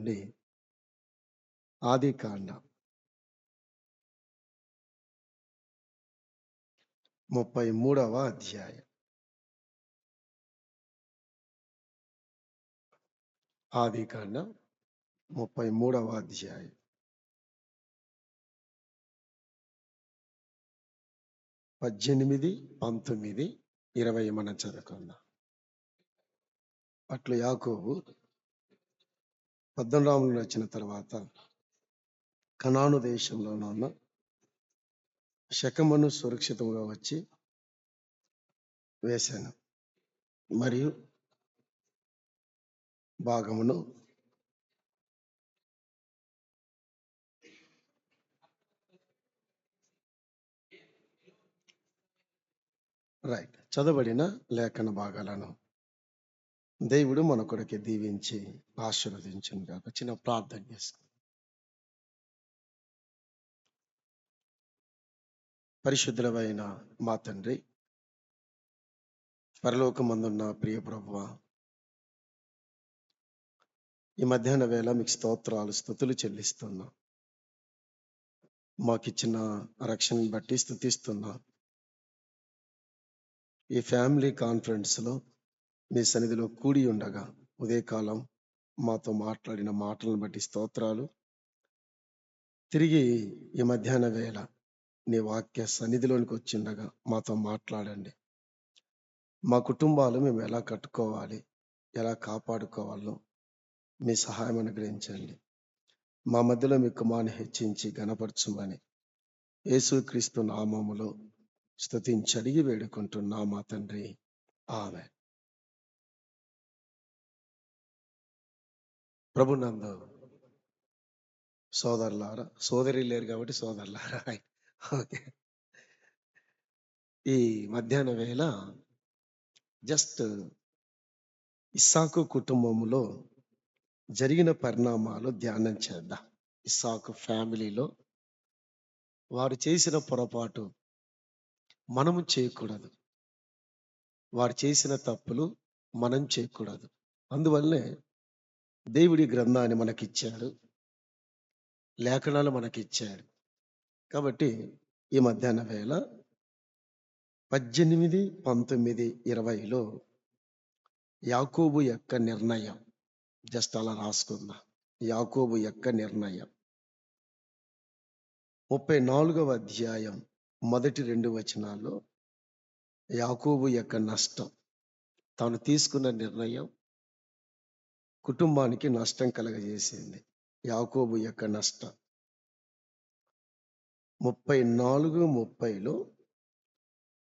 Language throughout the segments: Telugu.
నుండి ఆదికాండ 33వ అధ్యాయం. ఆదికాండ 33వ అధ్యాయం 18, 19, 20 మనం చదువుకుందాం. అట్లు యాకోబు పద్దనరాములు వచ్చిన తర్వాత కనాను దేశంలో ఉన్న శెకెమును సురక్షితంగా వచ్చి వేశాను, మరియు భాగమును చదవబడిన లేఖన భాగాలను దేవుడు మన కొరకే దీవించి ఆశీర్వదించును గాక. చిన్న ప్రార్థన చేస్తాం. పరిశుద్ధులైన మా తండ్రి, పరలోకమందున్న ప్రియ ప్రభువా, ఈ మధ్యాహ్న వేళ మీకు స్తోత్రాలు స్తుతులు చెల్లిస్తున్నా. మాకిచ్చిన రక్షణను బట్టి స్తుతిస్తున్నా. ఈ ఫ్యామిలీ కాన్ఫరెన్స్లో మీ సన్నిధిలో కూడి ఉండగా ఉదయకాలం మాతో మాట్లాడిన మాటలను బట్టి స్తోత్రాలు. తిరిగి ఈ మధ్యాహ్న వేళ నీ వాక్య సన్నిధిలోనికి వచ్చిండగా మాతో మాట్లాడండి. మా కుటుంబాలు మేము ఎలా కట్టుకోవాలి, ఎలా కాపాడుకోవాలో మీ సహాయం అనుగ్రహించండి. మా మధ్యలో మీ కుమారుని హెచ్చించి గణపరచుమని యేసుక్రీస్తు నామములో స్తుతించి అడిగి వేడుకుంటున్నా మా తండ్రి, ఆమేన్. ప్రభునందు సోదరులారా, సోదరి లేరు కాబట్టి సోదరులారా, ఓకే. ఈ మధ్యాహ్న వేళ జస్ట్ ఇస్సాకు కుటుంబంలో జరిగిన పరిణామాలు ధ్యానం చేద్దాం. ఇస్సాకు ఫ్యామిలీలో వారు చేసిన పొరపాటు మనము చేయకూడదు, వారు చేసిన తప్పులు మనం చేయకూడదు. అందువల్లనే దేవుడి గ్రంథాన్ని మనకిచ్చాడు, లేఖనాలు మనకిచ్చాడు. కాబట్టి ఈ మధ్యాహ్న వేళ 18, 19, 20లో యాకోబు యొక్క నిర్ణయం జస్ట్ అలా రాసుకుందాం. యాకోబు యొక్క నిర్ణయం 34వ అధ్యాయం మొదటి 2 వచనాల్లో యాకోబు యొక్క నష్టం, తాను తీసుకున్న నిర్ణయం కుటుంబానికి నష్టం కలగజేసింది. యాకోబు యొక్క నష్టం 34, 30లో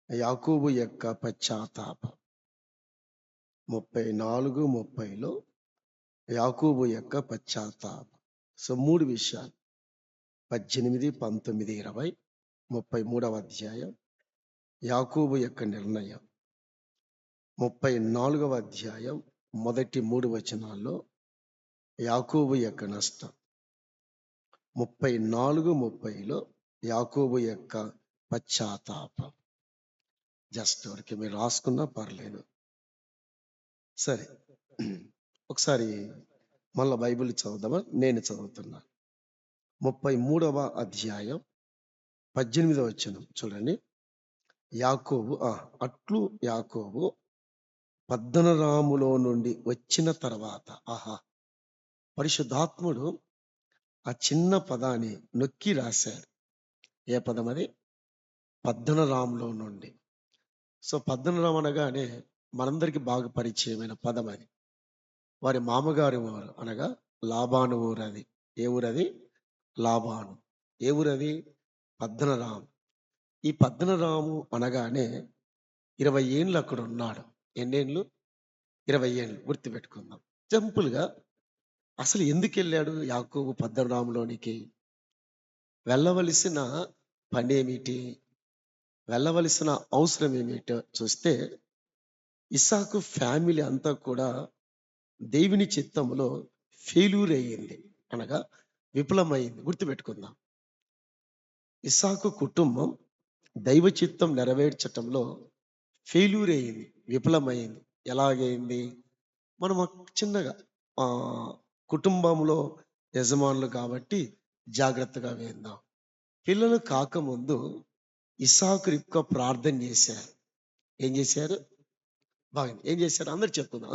యాకోబు యొక్క పశ్చాత్తాపం. 34, 30లో యాకోబు యొక్క పశ్చాత్తాపం. సో 3 విషయాలు 18, 19, 20, 33వ అధ్యాయం యాకోబు యొక్క నిర్ణయం. 34వ అధ్యాయం మొదటి 3 వచనాల్లో యాకోబు యొక్క నష్టం. 34, 30లో యాకోబు యొక్క పశ్చాత్తాపం. జస్ట్ వరకు మీరు రాసుకున్నా పర్లేదు. సరే, ఒకసారి మళ్ళా బైబిల్ చదువుదామా? నేను చదువుతున్నా. 33వ అధ్యాయం 18వ వచనం చూడండి. యాకోబు అట్లు యాకోబు పద్దనరాములో నుండి వచ్చిన తర్వాత, పరిశుద్ధాత్ముడు ఆ చిన్న పదాన్ని నొక్కి రాశాడు. ఏ పదం అది? పద్దనరాములో నుండి. సో పద్దనరాము అనగానే మనందరికీ బాగా పరిచయమైన పదం అది. వారి మామగారి ఊరు అనగా లాబాను ఊరు. అది ఏ ఊరది? లాబాను. ఏ ఊరది? పద్దనరాము. ఈ పద్దనరాము అనగానే 20 ఏళ్ళు అక్కడ ఉన్నాడు. ఎన్నేళ్ళు? 20 ఏళ్ళు. గుర్తుపెట్టుకుందాం. సింపుల్గా అసలు ఎందుకు వెళ్ళాడు యాకోబు పద్దనరాములోనికి? వెళ్ళవలసిన పని ఏమిటి, వెళ్ళవలసిన అవసరం ఏమిటో చూస్తే, ఇస్సాకు ఫ్యామిలీ అంతా కూడా దేవుని చిత్తంలో ఫెయిల్యూర్ అయ్యింది, అనగా విఫలమైంది. గుర్తుపెట్టుకుందాం. ఇస్సాకు కుటుంబం దైవ చిత్తం నెరవేర్చటంలో ఫెయిల్యూర్ అయ్యింది, విఫలమైంది. ఎలాగైంది? మనం చిన్నగా కుటుంబంలో యజమానులు కాబట్టి జాగ్రత్తగా విందాం. పిల్లలు కాకముందు ఇస్సాకు రిబ్కా ప్రార్థన చేశారు. ఏం చేశారు? బాగుంది. ఏం చేశారు? అందరు చెప్తున్నా.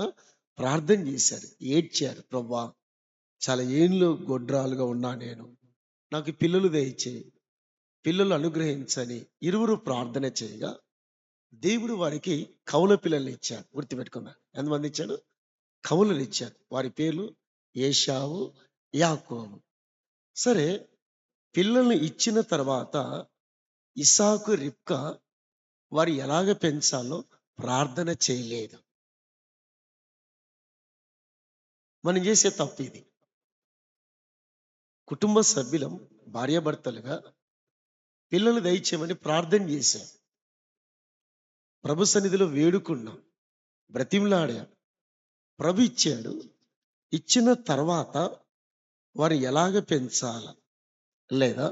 ప్రార్థన చేశారు, ఏడ్చారు. ప్రభా, చాలా ఏళ్ళు గొడ్రాలుగా ఉన్నా నేను, నాకు పిల్లలు దయచేయి, పిల్లలు అనుగ్రహించని ఇరువురు ప్రార్థన చేయగా దేవుడు వారికి కౌల పిల్లల్ని ఇచ్చాడు. గుర్తుపెట్టుకున్నారు. ఎంతమంది ఇచ్చాడు? కౌలులు ఇచ్చారు. వారి పేర్లు ఏశావు, యాకోబు. సరే, పిల్లల్ని ఇచ్చిన తర్వాత ఇస్సాకు రిబ్కా వారు ఎలాగ పెంచాలో ప్రార్థన చేయలేదు. మనం చేసే తప్పు ఇది. కుటుంబ సభ్యులం భార్యాభర్తలుగా పిల్లలు దయచేయమని ప్రార్థన చేశాం, ప్రభు సన్నిధిలో వేడుకున్నాం, బ్రతిమలాడాం. ప్రభు ఇచ్చాడు. ఇచ్చిన తర్వాత వారు ఎలాగ పెంచాల, లేదా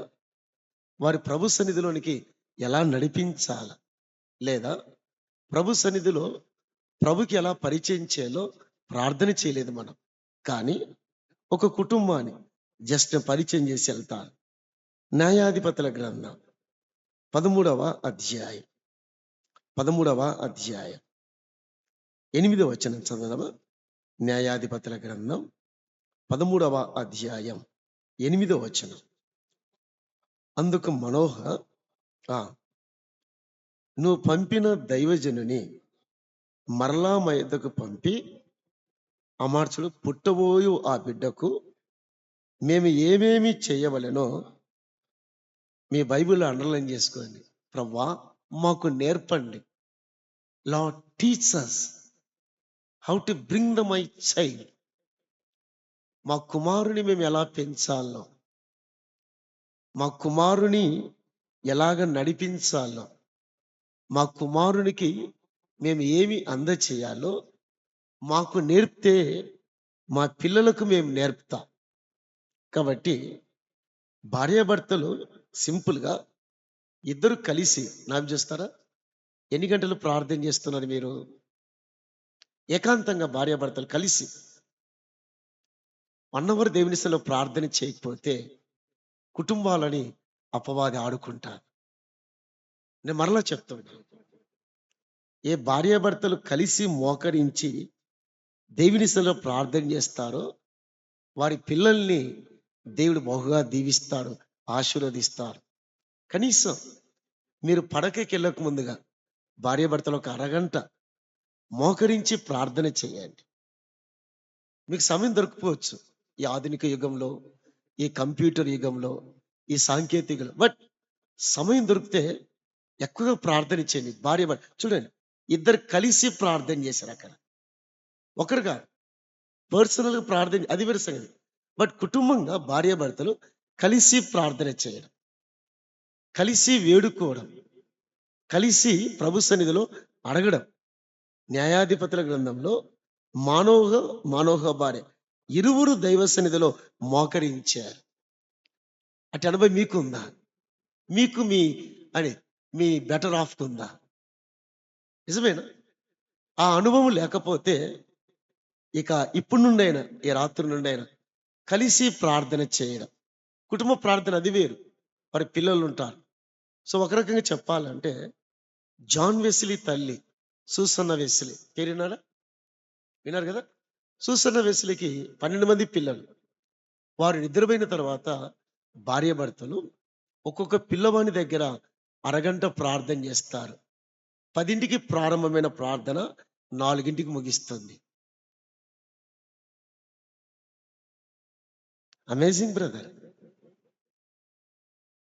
వారి ప్రభు సన్నిధిలోనికి ఎలా నడిపించాల, లేదా ప్రభు సన్నిధిలో ప్రభుకి ఎలా పరిచయం చేయాలో ప్రార్థన చేయలేదు మనం. కానీ ఒక కుటుంబాన్ని జస్ట్ పరిచయం చేసి వెళ్తారు. న్యాయాధిపతుల గ్రంథం 13వ అధ్యాయం 8వ వచనం చదవదమా? న్యాయాధిపతుల గ్రంథం 13వ అధ్యాయం 8వ వచనం. అందుకు మనోహ, నువ్వు పంపిన దైవజనుని మరలా మా యొద్దకు పంపి, అమార్చుడు పుట్టబోయు ఆ బిడ్డకు మేము ఏమేమి చేయవలెనో మీ బైబిల్లో అండర్లైన్ చేసుకోండి. ప్రభువా, మాకు నేర్పండి. Lord, teach us how to bring the my child. మా కుమారుని మేము ఎలా పెంచాలో, మా కుమారుని ఎలాగ నడిపించాలో, మా కుమారునికి మేము ఏమి అందచేయాలో మాకు నేర్పితే మా పిల్లలకు మేము నేర్పుతాం. కాబట్టి భార్యాభర్తలు సింపుల్గా ఇద్దరు కలిసి నాకు చేస్తారా? ఎన్ని గంటలు ప్రార్థన చేస్తున్నారు మీరు? ఏకాంతంగా భార్యాభర్తలు కలిసి 1 hour దేవుని సన్నిధిలో ప్రార్థన చేయకపోతే కుటుంబాలని అపవాది ఆడుకుంటారు. నేను మరలా చెప్తాను, ఏ భార్యాభర్తలు కలిసి మోకరించి దేవుని సన్నిధిలో ప్రార్థన చేస్తారో వారి పిల్లల్ని దేవుడు బహుగా దీవిస్తాడు, ఆశీర్వదిస్తాడు. కనీసం మీరు పడకకి వెళ్ళక ముందుగా భార్యాభర్తలు ఒక అరగంట మోకరించి ప్రార్థన చేయండి. మీకు సమయం దొరకపోవచ్చు ఈ ఆధునిక యుగంలో, ఈ కంప్యూటర్ యుగంలో, ఈ సాంకేతికలో, బట్ సమయం దొరికితే ఎక్కువగా ప్రార్థన చేయండి. భార్యాభర్త చూడండి, ఇద్దరు కలిసి ప్రార్థన చేశారు. అక్కడ ఒకరుగా పర్సనల్గా ప్రార్థన, అది వేరే సంగతి. బట్ కుటుంబంగా భార్యాభర్తలు కలిసి ప్రార్థన చేయడం, కలిసి వేడుకోవడం, కలిసి ప్రభు సన్నిధిలో అడగడం. న్యాయాధిపతుల గ్రంథంలో మానోహ భార్య ఇరువురు దైవ సన్నిధిలో మోకరించారు. అటు అనుభవం మీకుందా? మీకు మీ బెటర్ ఆఫ్ ఉందా? నిజమేనా? ఆ అనుభవం లేకపోతే ఇక ఇప్పుడు నుండైనా, ఈ రాత్రి నుండైనా కలిసి ప్రార్థన చేయడం. కుటుంబ ప్రార్థన అది వేరు, వారి పిల్లలు ఉంటారు. సో ఒక రకంగా చెప్పాలంటే జాన్ వెస్లీ తల్లి సూసన్న వెస్లీ పేరున్నారా? విన్నారు కదా? సూసన్న వెస్లీకి 12 మంది పిల్లలు. వారు నిద్రపోయిన తర్వాత భార్యాభర్తలు ఒక్కొక్క పిల్లవాని దగ్గర అరగంట ప్రార్థన చేస్తారు. 10ంటికి ప్రారంభమైన ప్రార్థన 4ంటికి ముగిస్తుంది. Amazing brother.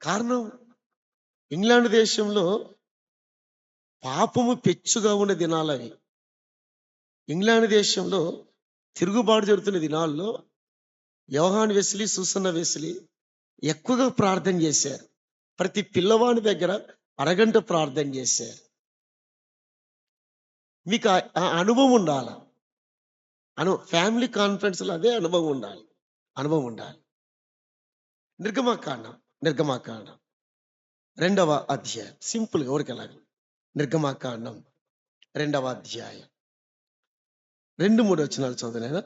కారణం, ఇంగ్లాండ్ దేశంలో పాపము పెచ్చుగా ఉన్న దినాలు అవి. ఇంగ్లాండ్ దేశంలో తిరుగుబాటు జరుగుతున్న దినాల్లో యోహాన్ వెస్లీ, సూసన్న వెస్లీ ఎక్కువగా ప్రార్థన చేశారు. ప్రతి పిల్లవాడి దగ్గర అరగంట ప్రార్థన చేశారు. మీకు ఆ అనుభవం ఉండాలి. ఫ్యామిలీ కాన్ఫరెన్స్లో అదే అనుభవం ఉండాలి. నిర్గమాకాండం 2వ అధ్యాయం, సింపుల్గా ఊరికెలాగ. నిర్గమాకాండం 2వ అధ్యాయం 2-3 వచనాలు చదువునైనా.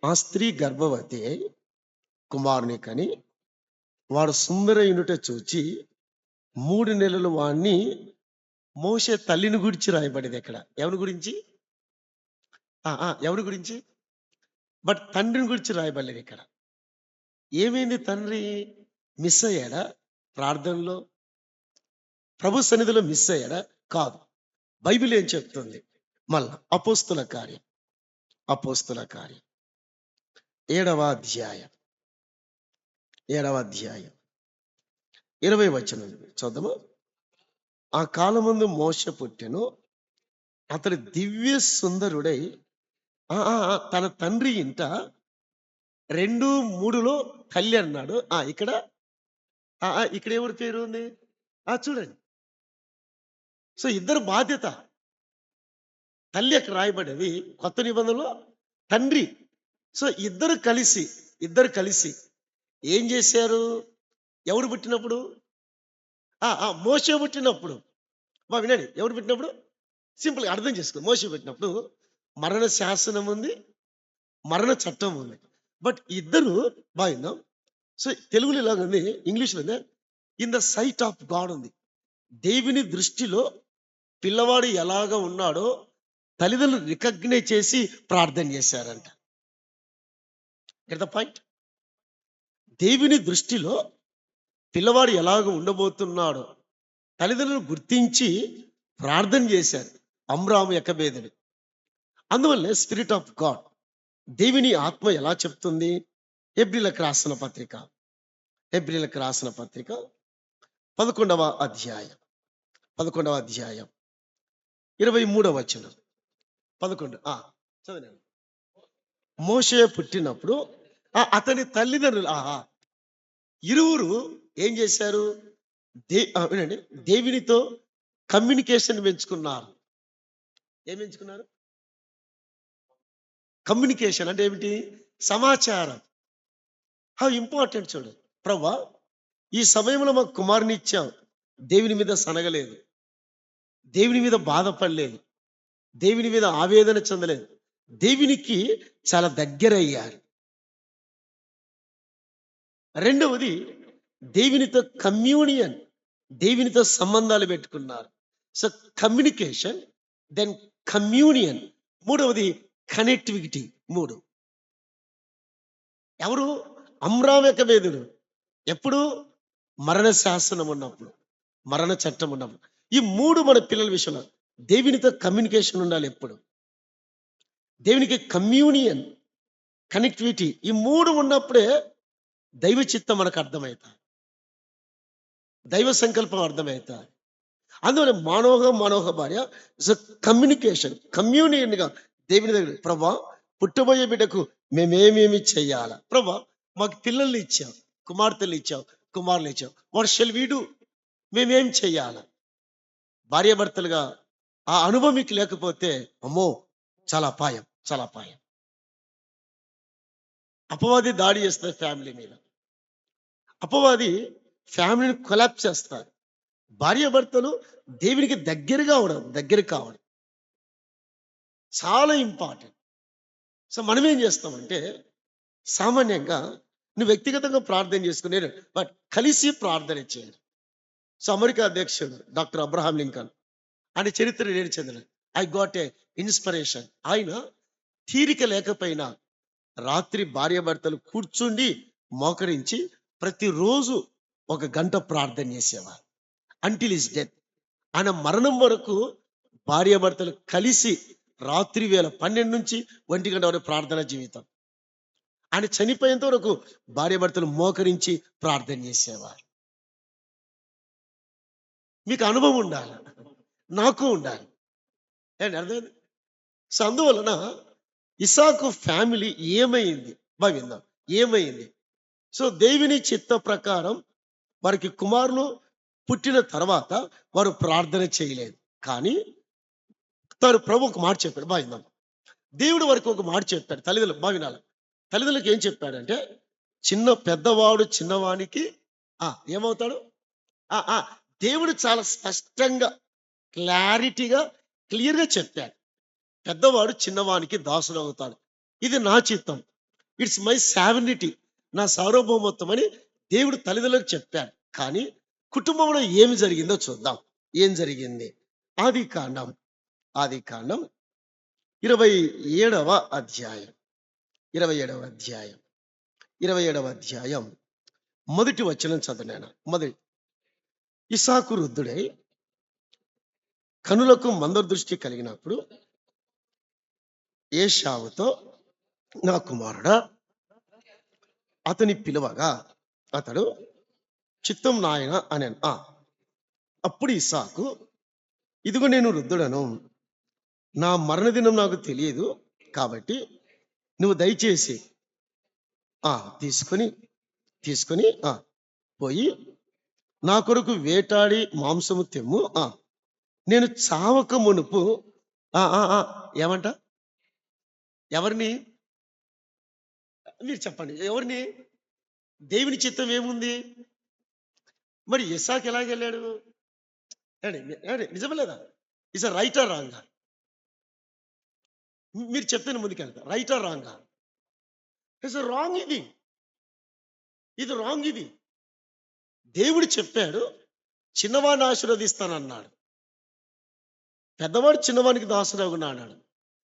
ఆ స్త్రీ గర్భవతి అయి కుమారుని కని వాడు సుందరయునుట చూచి 3 నెలలు వాణ్ణి మోషే తల్లిని గురించి రాయబడింది ఇక్కడ. ఎవరి గురించి? ఎవరి గురించి? బట్ తండ్రిని గురించి రాయబడలేదు ఇక్కడ. ఏమైంది? తండ్రి మిస్ అయ్యాడా ప్రార్థనలో? ప్రభు సన్నిధిలో మిస్ అయ్యాడా? కాదు. బైబిల్ ఏం చెప్తుంది? మళ్ళా అపోస్తుల కార్యం 7వ అధ్యాయం 20 వచనం చూద్దాము. ఆ కాలమందు మోషే పుట్టెను, అతడు దివ్య సుందరుడై తన తండ్రి ఇంట 2:3లో తల్లి అన్నాడు. ఇక్కడ ఇక్కడ ఎవరి పేరు ఉంది? చూడండి. సో ఇద్దరు బాధ్యత. తల్లి అక్కడ రాయబడేది కొత్త నిబంధనలో తండ్రి. సో ఇద్దరు కలిసి ఏం చేశారు? ఎవరు పుట్టినప్పుడు? మోషే పుట్టినప్పుడు. వినండి, ఎవరు పుట్టినప్పుడు? సింపుల్గా అర్థం చేసుకో. మోషే పుట్టినప్పుడు మరణ శాసనం ఉంది, మరణ చట్టం ఉంది. బట్ ఇద్దరు బాగుందాం. సో తెలుగులో ఇలాగుంది, ఇంగ్లీష్లో in the sight of God ఉంది. దేవుని దృష్టిలో పిల్లవాడు ఎలాగ ఉన్నాడో తల్లిదండ్రులు రికగ్నైజ్ చేసి ప్రార్థన చేశారంట. Get the point? దేవుని దృష్టిలో పిల్లవాడు ఎలాగ ఉండబోతున్నాడో తల్లిదండ్రులు గుర్తించి ప్రార్థన చేశారు. అమ్రాము యెకోబేదులు. అందువల్లే స్పిరిట్ ఆఫ్ గాడ్, దేవుని ఆత్మ ఎలా చెప్తుంది? హెబ్రీలకు రాసిన పత్రిక 11వ అధ్యాయం 23వ వచనం. 11 చదివాను. మోషే పుట్టినప్పుడు అతని తల్లిదండ్రులు ఇరువురు ఏం చేశారు? వినండి, దేవునితో కమ్యూనికేషన్ పెంచుకున్నారు. ఏం పెంచుకున్నారు? కమ్యూనికేషన్ అంటే ఏమిటి? సమాచారం. హౌ ఇంపార్టెంట్ చూడు. ప్రభా, ఈ సమయంలో మాకు కుమారుని ఇచ్చాం, దేవుని మీద సనగలేదు, దేవుని మీద బాధపడలేదు, దేవుని మీద ఆవేదన చెందలేదు, దేవునికి చాలా దగ్గర అయ్యారు. రెండవది దేవునితో కమ్యూనియన్, దేవునితో సంబంధాలు పెట్టుకున్నారు. So communication, then communion. మూడవది కనెక్టివిటీ. 3. ఎవరు? అమ్రాము యెకోబేదులు. ఎప్పుడు? మరణ శాసనం ఉన్నప్పుడు, మరణ చట్టం ఉన్నప్పుడు. ఈ 3 మన పిల్లల విషయంలో దేవునితో కమ్యూనికేషన్ ఉండాలి. ఎప్పుడు? దేవునికి కమ్యూనియన్, కనెక్టివిటీ, ఈ 3 ఉన్నప్పుడే దైవ చిత్తం మనకు అర్థమవుతుంది, దైవ సంకల్పం అర్థమవుతుంది. అందువల్ల మనోహ భార్య కమ్యూనియన్గా దేవుని దగ్గర, ప్రభా పుట్టబోయే బిడ్డకు మేమేమేమి చెయ్యాలా? ప్రభా మాకు పిల్లల్ని ఇచ్చావు, కుమార్తెలు ఇచ్చావు, కుమారులు ఇచ్చావు, వాట్ షెల్ వి డు? మేమేం చెయ్యాలా? భార్యాభర్తలుగా ఆ అనుభవం మీకు లేకపోతే అమ్మో చాలా అపాయం. అపవాది దాడి చేస్తారు ఫ్యామిలీ మీద. అపవాది ఫ్యామిలీని కొలాప్స్ చేస్తారు. భార్యాభర్తలు దేవునికి దగ్గర కావడం చాలా ఇంపార్టెంట్. సో మనం ఏం చేస్తామంటే, సామాన్యంగా నువ్వు వ్యక్తిగతంగా ప్రార్థన చేసుకునే, బట్ కలిసి ప్రార్థన చేయాలి. సో అమెరికా అధ్యక్షుడు డాక్టర్ అబ్రహాం లింకన్, ఆయన చరిత్ర నేను చెందిన, ఐ గాట్ ఏ ఇన్స్పిరేషన్. ఆయన తీరిక లేకపోయినా రాత్రి భార్యాభర్తలు కూర్చుండి మోకరించి ప్రతిరోజు 1 గంట ప్రార్థన చేసేవారు అంటిల్ హిస్ డెత్. ఆయన మరణం వరకు భార్యాభర్తలు కలిసి రాత్రి వేళ 12 నుంచి 1 గంట వరకు ప్రార్థన జీవితం. ఆయన చనిపోయేంత వరకు భార్యాభర్తలు మోకరించి ప్రార్థన చేసేవారు. మీకు అనుభవం ఉండాలి, నాకు ఉండాలి. ఏంటి అర్థమైంది? సో అందువలన ఇసాకు ఫ్యామిలీ ఏమైంది విందాం. ఏమైంది? సో దేవుని చిత్త ప్రకారం వారికి కుమారులు పుట్టిన తర్వాత వారు ప్రార్థన చేయలేదు. కానీ ప్రభు ఒక మాట చెప్పాడు. విందాం. దేవుడు వారికి ఒక మాట చెప్పాడు. తల్లిదండ్రులు వినాలి. తల్లిదండ్రులకు ఏం చెప్పాడంటే, పెద్దవాడు చిన్నవానికి ఏమవుతాడు? దేవుడు చాలా స్పష్టంగా, క్లారిటీగా, క్లియర్గా చెప్పాడు. పెద్దవాడు చిన్నవానికి దాసుడు అవుతాడు. ఇది నా చిత్తం. ఇట్స్ మై సావనిటీ, నా సార్వభౌమత్వం అని దేవుడు తల్లిదండ్రులకు చెప్పాడు. కానీ కుటుంబంలో ఏమి జరిగిందో చూద్దాం. ఏం జరిగింది? ఆది కాండం, ఆది కాండం 27వ అధ్యాయం, 27వ అధ్యాయం, 27వ అధ్యాయం మొదటి వచనం చదివాను. మొదటి, ఇసాకు వృద్ధుడై కనులకు మందదృష్టి కలిగినప్పుడు ఏశావుతో, నా కుమారుడా అతని పిలువగా అతడు చిత్తం నాయన అనెను. అప్పుడు ఇస్సాకు, ఇదిగో నేను వృద్ధుడను, నా మరణదినం నాకు తెలియదు, కాబట్టి నువ్వు దయచేసి తీసుకొని తీసుకొని పోయి నా కొరకు వేటాడి మాంసము తెమ్ము, నేను చావక మునుపు ఏమంట, ఎవరిని, మీరు చెప్పండి, ఎవరిని? దేవుని చిత్తం ఏముంది? మరి ఇస్సాకు ఎలాగెళ్ళాడు? నిజమే లేదా? Is right or wrong? మీరు చెప్తే ముందుకెళ్తా. Right or wrong? It's wrong. ఇది రాంగ్. ఇది దేవుడు చెప్పాడు, చిన్నవాడిని ఆశీర్వదిస్తానన్నాడు, పెద్దవాడు చిన్నవానికి దాసుడగునా అన్నాడు.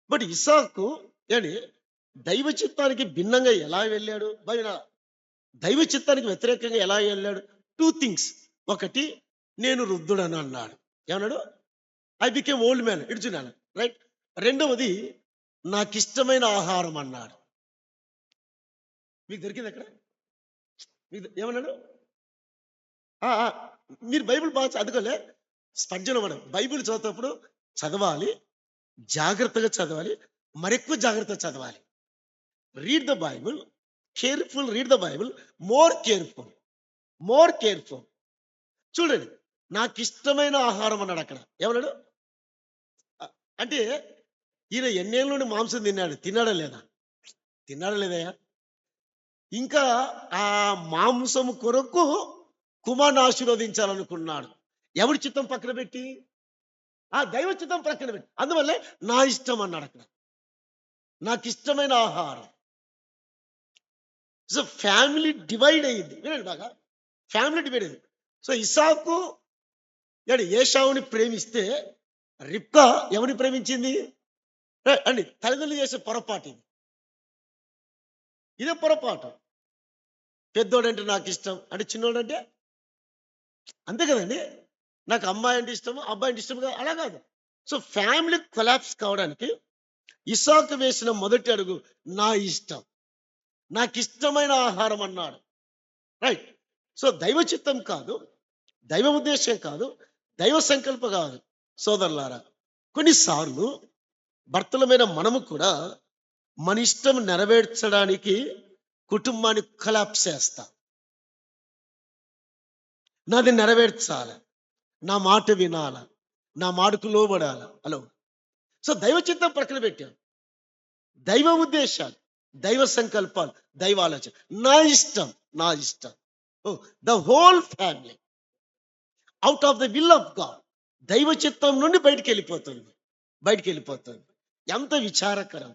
బట్ ఇస్సాకు దైవ చిత్తానికి భిన్నంగా ఎలా వెళ్ళాడు? దైవ చిత్తానికి వ్యతిరేకంగా ఎలా వెళ్ళాడు? 2 things. ఒకటి, నేను వృద్ధుడను అన్నాడు. ఏమన్నాడు? ఐ బికేమ్ ఓల్డ్ మ్యాన్, ఇడ్చున్నాను, రైట్. రెండవది, నాకు ఇష్టమైన ఆహారం అన్నాడు. మీకు దొరికింది అక్కడ? మీకు ఏమన్నాడు? మీరు బైబిల్ బాగా చదవలే. స్పర్జన మనం బైబిల్ చదువుతప్పుడు చదవాలి, జాగ్రత్తగా చదవాలి, మరెక్కువ జాగ్రత్తగా చదవాలి. Read the Bible careful, read the Bible more careful, more careful. చూడండి, నాకు ఇష్టమైన ఆహారం అన్నాడు అక్కడ. ఏమన్నాడు? అంటే ఈయన ఎన్నేళ్ళ నుండి మాంసం తిన్నాడా లేదా? తిన్నాడా లేదయా? ఇంకా ఆ మాంసము కొరకు కుమార్ని ఆశీర్వదించాలనుకున్నాడు. ఎవరి చిత్తం పక్కన పెట్టి? దైవ చిత్తం పక్కన పెట్టి. అందువల్లే నా ఇష్టం అన్నాడు అక్కడ. నాకు ఇష్టమైన ఆహారం. సో ఫ్యామిలీ డివైడ్ అయ్యింది. వినండి బాగా, ఫ్యామిలీ డివైడ్ అయింది. సో ఇస్సాకు ఏశావుని ప్రేమిస్తే రిబ్కా ఎవరిని ప్రేమించింది? అండి, తల్లిదండ్రులు చేసే పొరపాటు ఇది. ఇదే పొరపాటు. పెద్దోడంటే నాకు ఇష్టం అంటే చిన్నోడంటే అంతే కదండి. నాకు అమ్మాయి అంటే ఇష్టము, అబ్బాయి అంటే ఇష్టం కదా, అలా కాదు. సో ఫ్యామిలీ కొలాప్స్ కావడానికి ఇస్సాకు వేసిన మొదటి అడుగు నా ఇష్టం, నాకు ఇష్టమైన ఆహారం అన్నాడు. రైట్. సో దైవ చిత్తం కాదు, దైవ ఉద్దేశం కాదు, దైవ సంకల్పం కాదు. సోదరులారా, కొన్నిసార్లు భర్తలమైన మనము కూడా మన ఇష్టం నెరవేర్చడానికి కుటుంబాన్ని కొలాప్స్ చేస్తాం. నాది నెరవేర్చాలి, నా మాట వినాల, నా మాటకు లోబడాల. హలో. సో దైవ చిత్తం ప్రక్కన పెట్టాం, దైవ ఉద్దేశాలు, దైవ సంకల్పాలు, దైవ ఆలోచన, నా ఇష్టం, నా ఇష్టం. The whole family out of the will of God, దైవ చిత్తం నుండి బయటికి వెళ్ళిపోతుంది. ఎంత విచారకరం,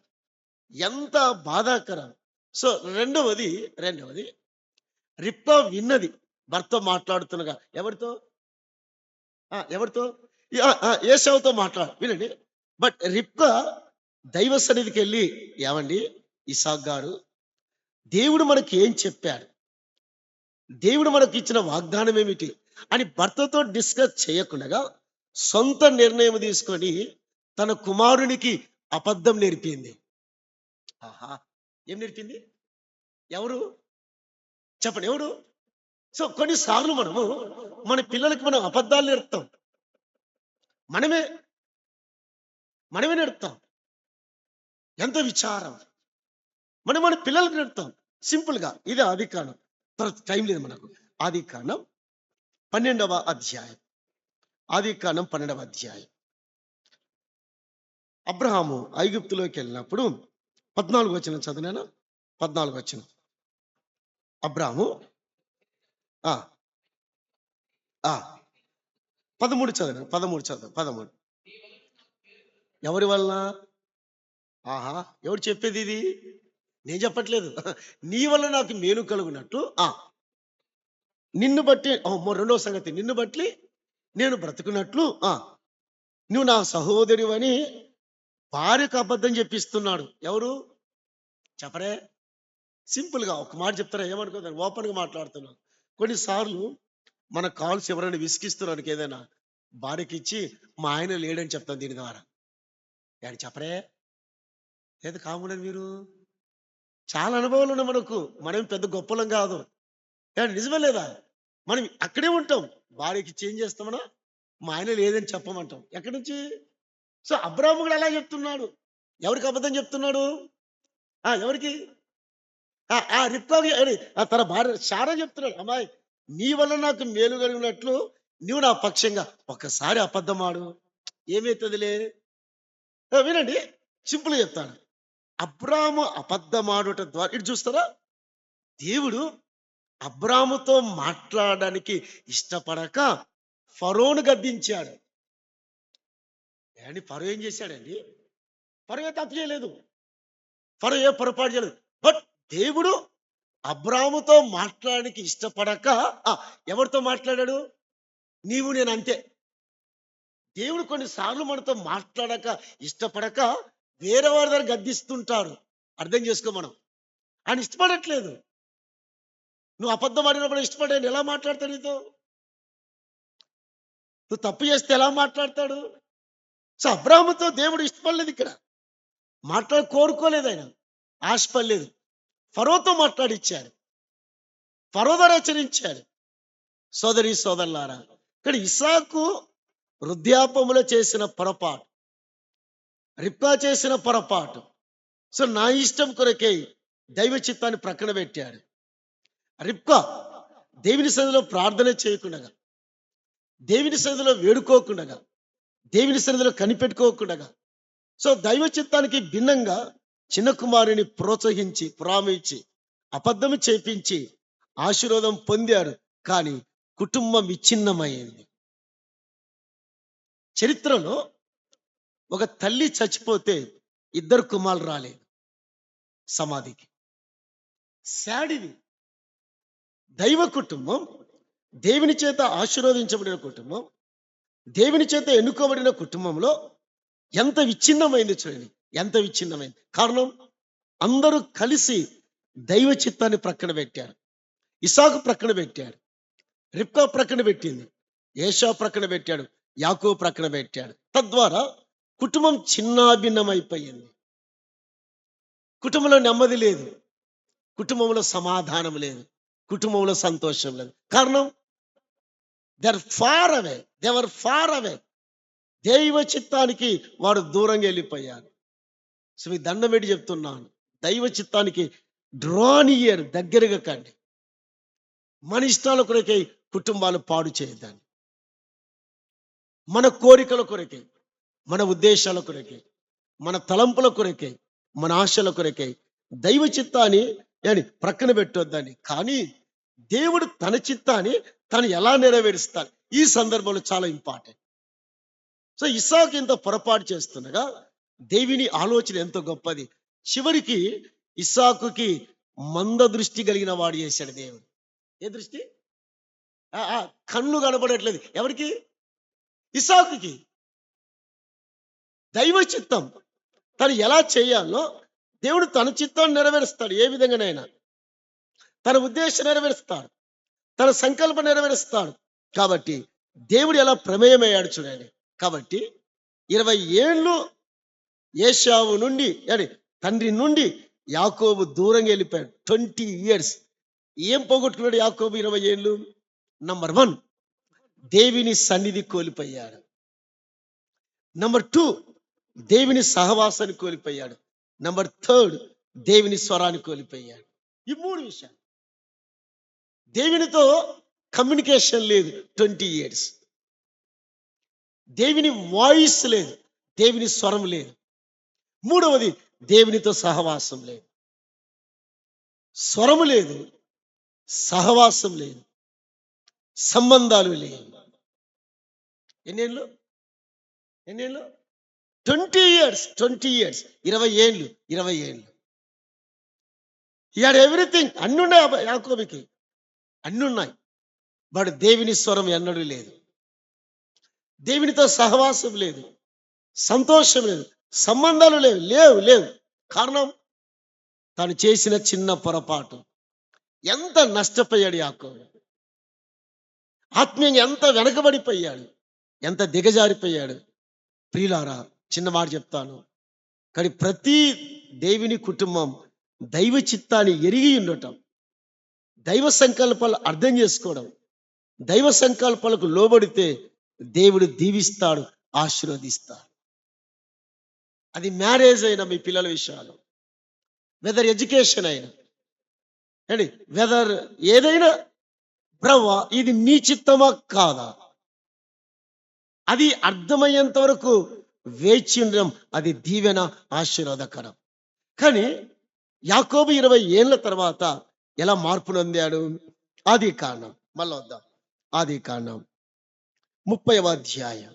ఎంత బాధాకరం. సో రెండవది రిప్కా విన్నది, భర్త మాట్లాడుతున్నగా. ఎవరితో? ఏశావుతో వినండి. బట్ రిబ్కా దైవ సన్నిధికి వెళ్ళి, ఏమండి ఇస్సాకు గారు, దేవుడు మనకి ఏం చెప్పాడు, దేవుడు మనకి ఇచ్చిన వాగ్దానం ఏమిటి అని భర్తతో డిస్కస్ చేయకుండా సొంత నిర్ణయం తీసుకొని తన కుమారునికి అబద్ధం నేర్పింది. ఏం నేర్పింది? ఎవరు చెప్పండి, ఎవరు? సో కొన్నిసార్లు మనము మన పిల్లలకి మనం అబద్ధాలు నేర్పుతాం, మనమే నేర్పుతాం. ఎంత విచారం! మనం మన పిల్లలకి నేర్పుతాం సింపుల్ గా. ఇది ఆదికాండం, టైం లేదు మనకు. ఆదికాండం 12వ అధ్యాయం, ఆదికాండం 12వ అధ్యాయం. అబ్రహాము ఐగుప్తులోకి వెళ్ళినప్పుడు 14 వచనం చదివాను. 14 వచనం. అబ్రహాము 13 చదివాను. 13. ఎవరి వలన? ఎవరు చెప్పేది ఇది? నేను చెప్పట్లేదు. నీ వల్ల నాకు మేలు కలుగునట్లు నిన్ను బట్టి రెండవ సంగతి, నిన్ను బట్టి నేను బ్రతుకున్నట్లు నువ్వు నా సహోదరివని భార్యకు అబద్ధం చెప్పిస్తున్నాడు. ఎవరు చెప్పరే? సింపుల్ గా ఒక మాట చెప్తారా? ఏమనుకోదాన్ని ఓపెన్ గా మాట్లాడుతున్నాను. కొన్నిసార్లు మన కాల్స్ ఎవరైనా విసిగిస్తున్నానికి ఏదైనా భార్యకి ఇచ్చి మా ఆయన లేడని చెప్తాను దీని ద్వారా. యాడు చెప్పరే? లేదు కాముడని మీరు చాలా అనుభవాలు ఉన్నాయి మనకు. మనం పెద్ద గొప్పలం కాదు. నిజమే లేదా? మనం అక్కడే ఉంటాం. భార్యకి చేంజ్ చేస్తామన్నా మా ఆయన లేదని చెప్పమంటాం. ఎక్కడి నుంచి? సో అబ్రాహాము కూడా అలా చెప్తున్నాడు. ఎవరికి అబద్ధం చెప్తున్నాడు? ఎవరికి? రిప్కాకి తన భార్య శారా చెప్తున్నాడు, అమ్మాయి నీ వల్ల నాకు మేలు కలిగినట్లు నువ్వు నా పక్షంగా ఒక్కసారి అబద్ధమాడు, ఏమవుతుందిలే. వినండి, సింపుల్ చెప్తాను. అబ్రాము అబద్ధమాడుట ద్వారా ఇటు చూస్తారా, దేవుడు అబ్రాముతో మాట్లాడడానికి ఇష్టపడక ఫరోను గద్దించాడు. ఫరో ఏం చేశాడండి? ఫరో ఏ తప్పు చేయలేదు, ఫరో ఏ పొరపాటు చేయలేదు. బట్ దేవుడు అబ్రాముతో మాట్లాడడానికి ఇష్టపడక ఎవరితో మాట్లాడాడు? నీవు నేను అంతే. దేవుడు కొన్నిసార్లు మనతో మాట్లాడక ఇష్టపడక వేరే వారి దగ్గర గద్దిస్తుంటాడు. అర్థం చేసుకో, మనం ఆయన ఇష్టపడట్లేదు. నువ్వు అబద్ధం ఆడినప్పుడు ఇష్టపడాను ఎలా మాట్లాడతాడు నీతో? నువ్వు తప్పు చేస్తే ఎలా మాట్లాడతాడు? సో అబ్రాహాముతో దేవుడు ఇష్టపడలేదు, ఇక్కడ కోరుకోలేదు, ఆయన ఆశపడలేదు. ఫరోతో మాట్లాడిచ్చాడు, ఫరో ద్వారా హెచ్చరించాడు. సోదరి సోదరులారా, ఇక్కడ ఇస్సాకు వృద్ధాపములో చేసిన పొరపాటు, రిప్కా చేసిన పొరపాటు. సో నా ఇష్టం కొరకే దైవ చిత్తాన్ని ప్రక్కన పెట్టాడు. రిప్కా దేవుని సన్నిధిలో ప్రార్థన చేయకుండా, దేవుని సన్నిధిలో వేడుకోకుండా, దేవుని సన్నిధిలో కనిపెట్టుకోకుండా, సో దైవ చిత్తానికి భిన్నంగా చిన్న కుమారుని ప్రోత్సహించి ప్రామించి అబద్ధము చేపించి ఆశీర్వాదం పొందారు. కానీ కుటుంబం విచ్ఛిన్నమైంది. చరిత్రలో ఒక తల్లి చచ్చిపోతే ఇద్దరు కుమారులు రాలేదు సమాధికి. శాడిది. దైవ కుటుంబం, దేవుని చేత ఆశీర్వదించబడిన కుటుంబం, దేవుని చేత ఎన్నుకోబడిన కుటుంబంలో ఎంత విచ్ఛిన్నమైంది చూడండి, ఎంత విచ్ఛిన్నమైంది. కారణం, అందరూ కలిసి దైవ చిత్తాన్ని ప్రక్కన పెట్టారు. ఇసాకు ప్రక్కన పెట్టాడు, రిబ్కా ప్రక్కన పెట్టింది, ఏషా ప్రక్కన పెట్టాడు, యాకోబు ప్రక్కన పెట్టాడు. తద్వారా కుటుంబం చిన్నాభిన్నమైపోయింది. కుటుంబంలో నెమ్మది లేదు, కుటుంబంలో సమాధానం లేదు, కుటుంబంలో సంతోషం లేదు. కారణం, దేవర్ ఫార్ అవే. దైవ చిత్తానికి వాడు దూరంగా వెళ్ళిపోయారు. సో మీ దండం పెట్టి చెప్తున్నాను, దైవ చిత్తానికి డ్రానియర్, దగ్గరగా కండి. మన ఇష్టాల కొరకై కుటుంబాలు పాడు చేయద్దండి. మన కోరికల కొరకే, మన ఉద్దేశాల కొరకే, మన తలంపుల కొరకే, మన ఆశల కొరకే దైవ చిత్తాన్ని ప్రక్కన పెట్టొద్దని. కానీ దేవుడు తన చిత్తాన్ని తను ఎలా నెరవేరుస్తాడు, ఈ సందర్భంలో చాలా ఇంపార్టెంట్. సో ఇస్సాకు ఇంత పొరపాటు చేస్తుండగా దేవుని ఆలోచన ఎంతో గొప్పది. చివరికి ఇస్సాకుకి మంద దృష్టి కలిగిన వాడు చేశాడు దేవుడు. ఏ దృష్టి? కన్ను కనబడట్లేదు. ఎవరికి? ఇస్సాకుకి. దైవ చిత్తం తను ఎలా చేయాలో దేవుడు తన చిత్తాన్ని నెరవేరుస్తాడు. ఏ విధంగానైనా తన ఉద్దేశం నెరవేరుస్తాడు, తన సంకల్పం నెరవేరుస్తాడు. కాబట్టి దేవుడు ఎలా ప్రమేయమయ్యాడు చూడండి. కాబట్టి 20 ఏళ్ళు ఏశావు నుండి తండ్రి నుండి యాకోబు దూరంగా వెళ్ళిపోయాడు. 20 years. ఏం పోగొట్టుకున్నాడు యాకోబు 20 ఏళ్ళు? నంబర్ 1, దేవుని సన్నిధి కోల్పోయాడు. నంబర్ 2, దేవుని సహవాసాన్ని కోల్పోయాడు. నంబర్ 3, దేవుని స్వరాన్ని కోల్పోయాడు. ఈ 3 విషయాలు. దేవునితో కమ్యూనికేషన్ లేదు 20 years. దేవుని వాయిస్ లేదు, దేవుని స్వరం లేదు. మూడవది, దేవునితో సహవాసం లేదు. స్వరము లేదు, సహవాసం లేదు, సంబంధాలు లేవు. ఎన్నేళ్ళు? 20 years. 20 years. 20 ఏళ్ళు. హి హాడ్ ఎవ్రీథింగ్, అన్ని ఉన్నాయి యాకోబుకి, అన్ని ఉన్నాయి. బట్ దేవుని స్వరం ఎన్నడూ లేదు. దేవునితో సహవాసం లేదు, సంతోషం లేదు, సంబంధాలు లేవు లేవు లేవు. కారణం, తను చేసిన చిన్న పొరపాటు. ఎంత నష్టపోయాడు యాకోబు, ఆత్మీయంగా ఎంత వెనకబడిపోయాడు, ఎంత దిగజారిపోయాడు. ప్రియులారా, చిన్న మాట చెప్తాను. కానీ ప్రతి దేవుని కుటుంబం దైవ చిత్తాన్ని ఎరిగి ఉండటం, దైవ సంకల్పాలు అర్థం చేసుకోవడం, దైవ సంకల్పాలకు లోబడితే దేవుడు దీవిస్తాడు, ఆశీర్వదిస్తాడు. అది మ్యారేజ్ అయినా, మీ పిల్లల విషయాలు, వెదర్ ఎడ్యుకేషన్ అయినా అండి, వెదర్ ఏదైనా, బ్రవ్వ ఇది నీ చిత్తమా కాదా, అది అర్థమయ్యేంత వరకు వేచి ఉండడం, అది దీవెన, ఆశీర్వాదకరం. కానీ యాకోబు 20 ఏళ్ల తర్వాత ఎలా మార్పు నొందాడు? ఆది కాండం మళ్ళీ వద్దాం. ఆది కాండం 30వ అధ్యాయం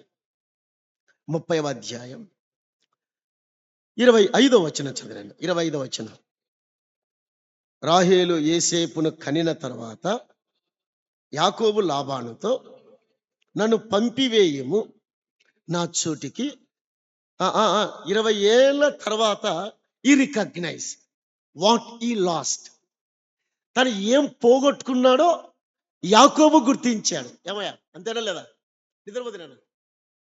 25వ వచనం చదవండి. 25వ వచనం. రాహేలు యోసేపును కనిన తర్వాత యాకోబు లాబానుతో, నన్ను పంపివేయము నా చోటికి. 20 ఏళ్ల తర్వాత ఈ రికగ్నైజ్ వాట్ ఈ లాస్ట్. తను ఏం పోగొట్టుకున్నాడో యాకోబు గుర్తించాడు. ఏమయ్యా, అంతేనా లేదా? నిద్రపోతున్నాను,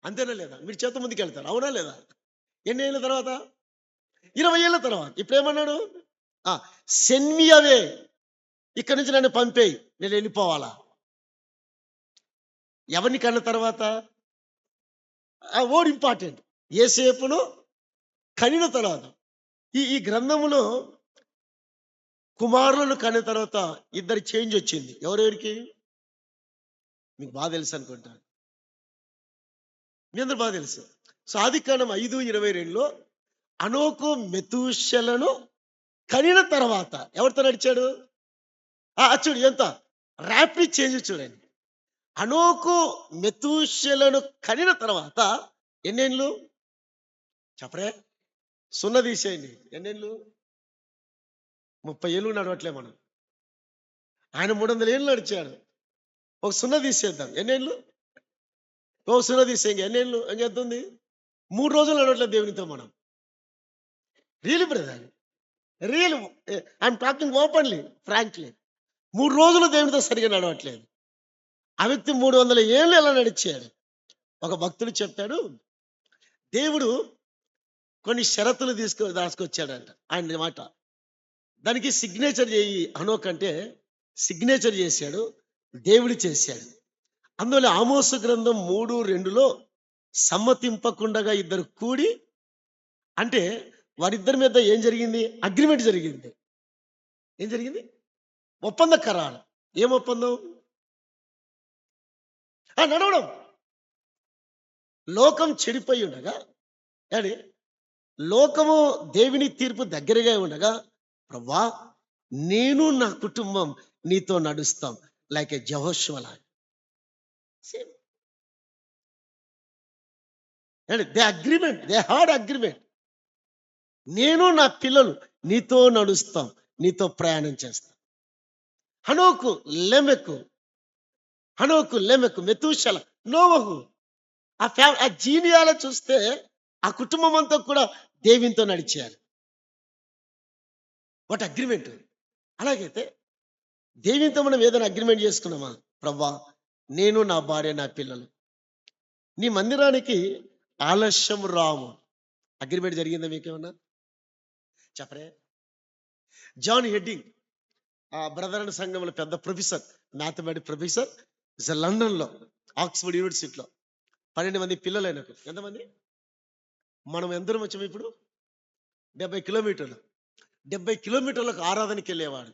అంతేనా లేదా? మీరు చేత ముందుకు వెళ్తారు, అవునా లేదా? ఎన్ని ఏళ్ళ తర్వాత? 20 ఏళ్ళ తర్వాత. ఇప్పుడు ఏమన్నాడు? సెన్మియవే, ఇక్కడి నుంచి నన్ను పంపేయి, నేను వెళ్ళిపోవాలా. ఎవరిని కన్న తర్వాత? ఓడ్ ఇంపార్టెంట్, యోసేపును కనిన తర్వాత. ఈ గ్రంథములో కుమారులను కన్న తర్వాత ఇద్దరు చేంజ్ వచ్చింది. ఎవరెవరికి? మీకు బాగా తెలుసు అనుకుంటా, మీ అందరు బాగా తెలుసు. సో ఆదికాండం 5:22లో అనోకు మెతూషలను కనిన తర్వాత ఎవరితో నడిచాడు? చూడు ఎంత ర్యాపిడ్ చేంజ్ చూడండి. అనోకు మెతూషలను కనిన తర్వాత ఎన్నేళ్ళు చెప్పరే? సున్న తీసేయండి. ఎన్నేళ్ళు? 30 ఏళ్ళు నడవట్లే మనం. ఆయన 300 ఏళ్ళు నడిచాడు. ఒక సున్న తీసేద్దాం. ఎన్నేళ్ళు? ఓ సున్న తీసేయండి. ఎన్నేళ్ళు ఇంకెంతుంది? 3 రోజులు నడవట్లేదు దేవునితో మనం. Real brother, real, I'm talking openly, frankly. 3 రోజులు దేవునితో సరిగా నడవట్లేదు. ఆ వ్యక్తి 300 ఏళ్ళు ఎలా నడిచాడు? ఒక భక్తుడు చెప్పాడు, దేవుడు కొన్ని షరతులు రాసుకొచ్చాడంట. ఆయన మాట, దానికి సిగ్నేచర్ చేయి అనోక్ అంటే సిగ్నేచర్ చేశాడు, దేవుడు చేశాడు. అందువల్ల ఆమోసు గ్రంథం 3:2లో సమ్మతింపకుండా ఇద్దరు కూడి, అంటే వారిద్దరి మీద ఏం జరిగింది? అగ్రిమెంట్ జరిగింది. ఏం జరిగింది? ఒప్పంద కరారు. ఏం ఒప్పందం? నడవడం. లోకం చెడిపోయి ఉండగా, అంటే లోకము దేవుని తీర్పు దగ్గరగా ఉండగా, ప్రభువా నేను నా కుటుంబం నీతో నడుస్తాం, లైక్ ఏ యెహోషువ. They agreement, they hard agreement. నేను నా పిల్లలు నీతో నడుస్తాం, నీతో ప్రయాణం చేస్తాం. హనోకు లెమెకు మెతూషల నోవహు, ఆ జీనియాల చూస్తే ఆ కుటుంబం అంతా కూడా దేవునితో నడిచారు. What agreement. అలాగైతే దేవునితో మనం ఏదైనా అగ్రిమెంట్ చేసుకున్నామా? ప్రవ్వా నేను, నా భార్య, నా పిల్లలు నీ మందిరానికి ఆలస్యం రాము. అగ్రిమెంట్ జరిగిందా మీకేమన్నా? చెప్పరే? జాన్ హెడ్డింగ్, ఆ బ్రదర్ అండ్ సంఘంలో పెద్ద ప్రొఫెసర్, మ్యాథమెటిక్స్ ప్రొఫెసర్, లండన్లో ఆక్స్ఫర్డ్ యూనివర్సిటీలో 12 మంది పిల్లలు. ఆయనకు ఎంతమంది? మనం ఎందరం వచ్చాము ఇప్పుడు? 70 కిలోమీటర్లు. 70 కిలోమీటర్లకు ఆరాధనకి వెళ్ళేవాడు.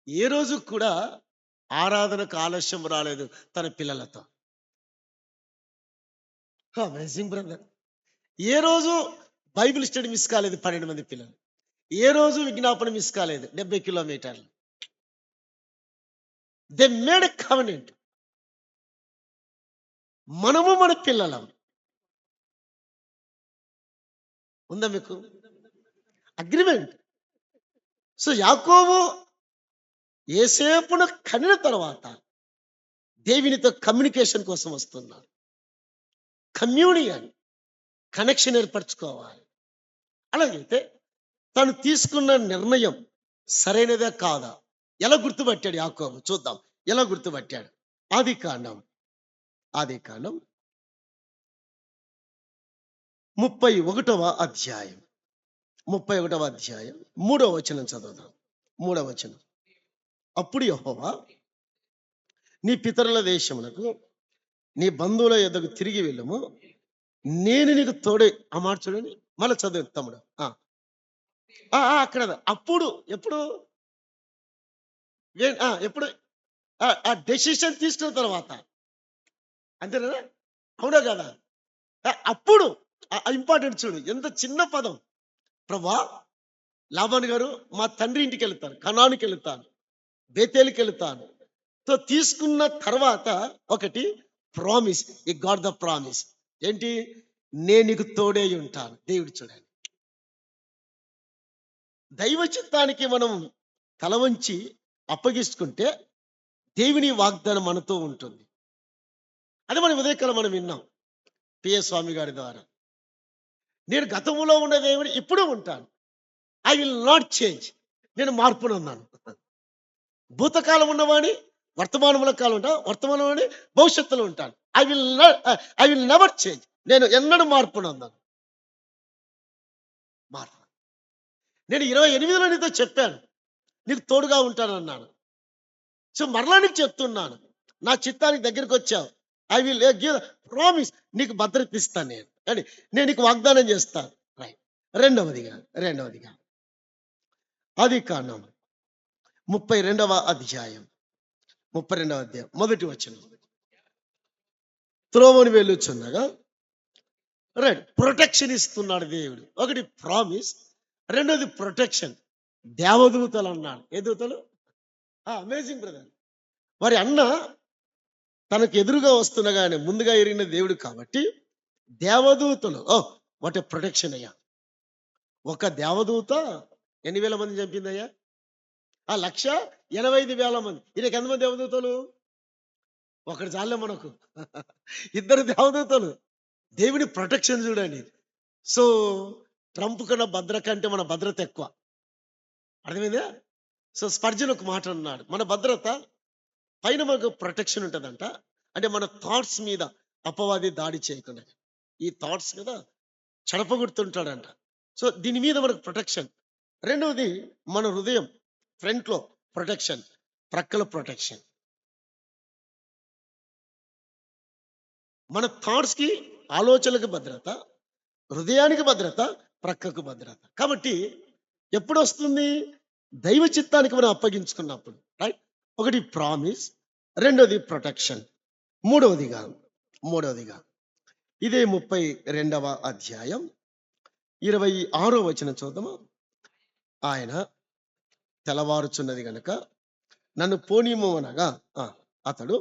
ఏ రోజు కూడా ఆరాధనకు ఆలస్యం రాలేదు తన పిల్లలతో. Amazing brother. ఏ రోజు బైబిల్ స్టడీ మిస్ కాలేదు 12 మంది పిల్లలు. ఏ రోజు విజ్ఞాపన మిస్ కాలేదు 70 కిలోమీటర్లు. They made a covenant. మనము మన పిల్లలం. ఉందా మీకు అగ్రిమెంట్? సో యాకోబు ఏసేపును కనిన తర్వాత దేవునితో కమ్యూనికేషన్ కోసం వస్తున్నాడు. కమ్యూనియన్, కనెక్షన్ ఏర్పరచుకోవాలి. అలాగైతే తను తీసుకున్న నిర్ణయం సరైనదే కాదా? ఎలా గుర్తుపట్టాడు యాకోబు? చూద్దాం ఎలా గుర్తుపట్టాడు. ఆదికాండం 31వ అధ్యాయం 3వ వచనం చదువుదాం. 3వ వచనం. అప్పుడు యెహోవా, నీ పితరుల దేశమునకు నీ బంధువుల యొద్దకు తిరిగి వెళ్ళుము, నేను నీకు తోడే. ఆ మాట చూడండి, మళ్ళీ చదువు తమ్ముడు. అక్కడ అప్పుడు ఎప్పుడు ఎప్పుడు ఆ డెసిషన్ తీసుకున్న తర్వాత, అంతేనా? అవునా కదా? అప్పుడు ఇంపార్టెంట్ చూడు, ఎంత చిన్న పదం. ప్రభా, లాబాను గారు మా తండ్రి ఇంటికి వెళ్తాను, కనానుకి వెళ్తాను, బేతేలుకి వెళ్తాను. సో తీసుకున్న తర్వాత ఒకటి ప్రామిస్, ఈ గాడ్ ద ప్రామిస్ ఏంటి? నేను నీకు తోడే ఉంటాను. దేవుడు చూడండి, దైవ చిత్తానికి మనం తల వంచి అప్పగిస్తుంటే దేవుని వాగ్దానం మనతో ఉంటుంది. అది మనం ఉదయకాలం మనం విన్నాం పిఎస్ స్వామి గారి ద్వారా. నేను గతంలో ఉన్న దేవుని ఇప్పుడు ఉంటాను, ఐ విల్ నాట్ చేంజ్. నేను మార్పును ఉన్నాను. భూతకాలం ఉన్నవాడిని వర్తమానంలో కాలం ఉంటా, వర్తమానంలోని భవిష్యత్తులో ఉంటాను. I will never change. నేను ఎన్నడూ మార్పును ఉన్నాను. మార్పు. నేను 28లో నీతో చెప్పాను, నీకు తోడుగా ఉంటాను అన్నాను. సో మరలా నీకు చెప్తున్నాను, నా చిత్తానికి దగ్గరికి వచ్చావు, ఐ విల్ గివ్ ప్రామిస్. నీకు భద్రత ఇస్తాను నేను అని, నేను నీకు వాగ్దానం చేస్తాను. రైట్. రెండవదిగా ఆదికాండం 32వ అధ్యాయం మొదటి వచనం. త్రోవని వెళ్ళుచున్నగా రైట్, ప్రొటెక్షన్ ఇస్తున్నాడు దేవుడు. ఒకటి ప్రామిస్, రెండోది ప్రొటెక్షన్. దేవదూతలు అన్నాడు. ఏ దూతలు? Amazing brother. వారి అన్న తనకు ఎదురుగా వస్తుండగానే ముందుగా ఎరిగిన దేవుడు కాబట్టి దేవదూతలు, వాట్ ఏ ప్రొటెక్షన్ అయ్యా. ఒక దేవదూత 8,000 మంది చంపిందయ్యా. 1,85,000 మంది. ఈయనకి ఎంతమంది దేవదూతలు? ఒకటి చాలే మనకు. 2 దేవదూతలు. దేవుని ప్రొటెక్షన్ చూడండి. సో ట్రంప్ కన్నా భద్ర కంటే మన భద్రత ఎక్కువ. అర్థమైందా? సో స్పర్జన్ ఒక మాట అన్నాడు, మన భద్రత పైన మనకు ప్రొటెక్షన్ ఉంటుందంట. అంటే మన థాట్స్ మీద అపవాది దాడి చేయకుండా ఈ థాట్స్ మీద చెడపగొడుతుంటాడంట. సో దీని మీద మనకు ప్రొటెక్షన్. రెండవది మన హృదయం, ఫ్రంట్ లో ప్రొటెక్షన్, ప్రక్కల ప్రొటెక్షన్. మన థాట్స్ కి, ఆలోచనలకు భద్రత, హృదయానికి భద్రత, ప్రక్కకు భద్రత. కాబట్టి ఎప్పుడు వస్తుంది? దైవ చిత్తానికి మనం అప్పగించుకున్నప్పుడు. రైట్. ఒకటి ప్రామిస్, రెండోది ప్రొటెక్షన్, మూడవదిగా ఇదే 32వ అధ్యాయం 26వ వచనం చూద్దాము. ఆయన తెల్లవారుచున్నది గనక నన్ను పోనీము అనగా అతడు,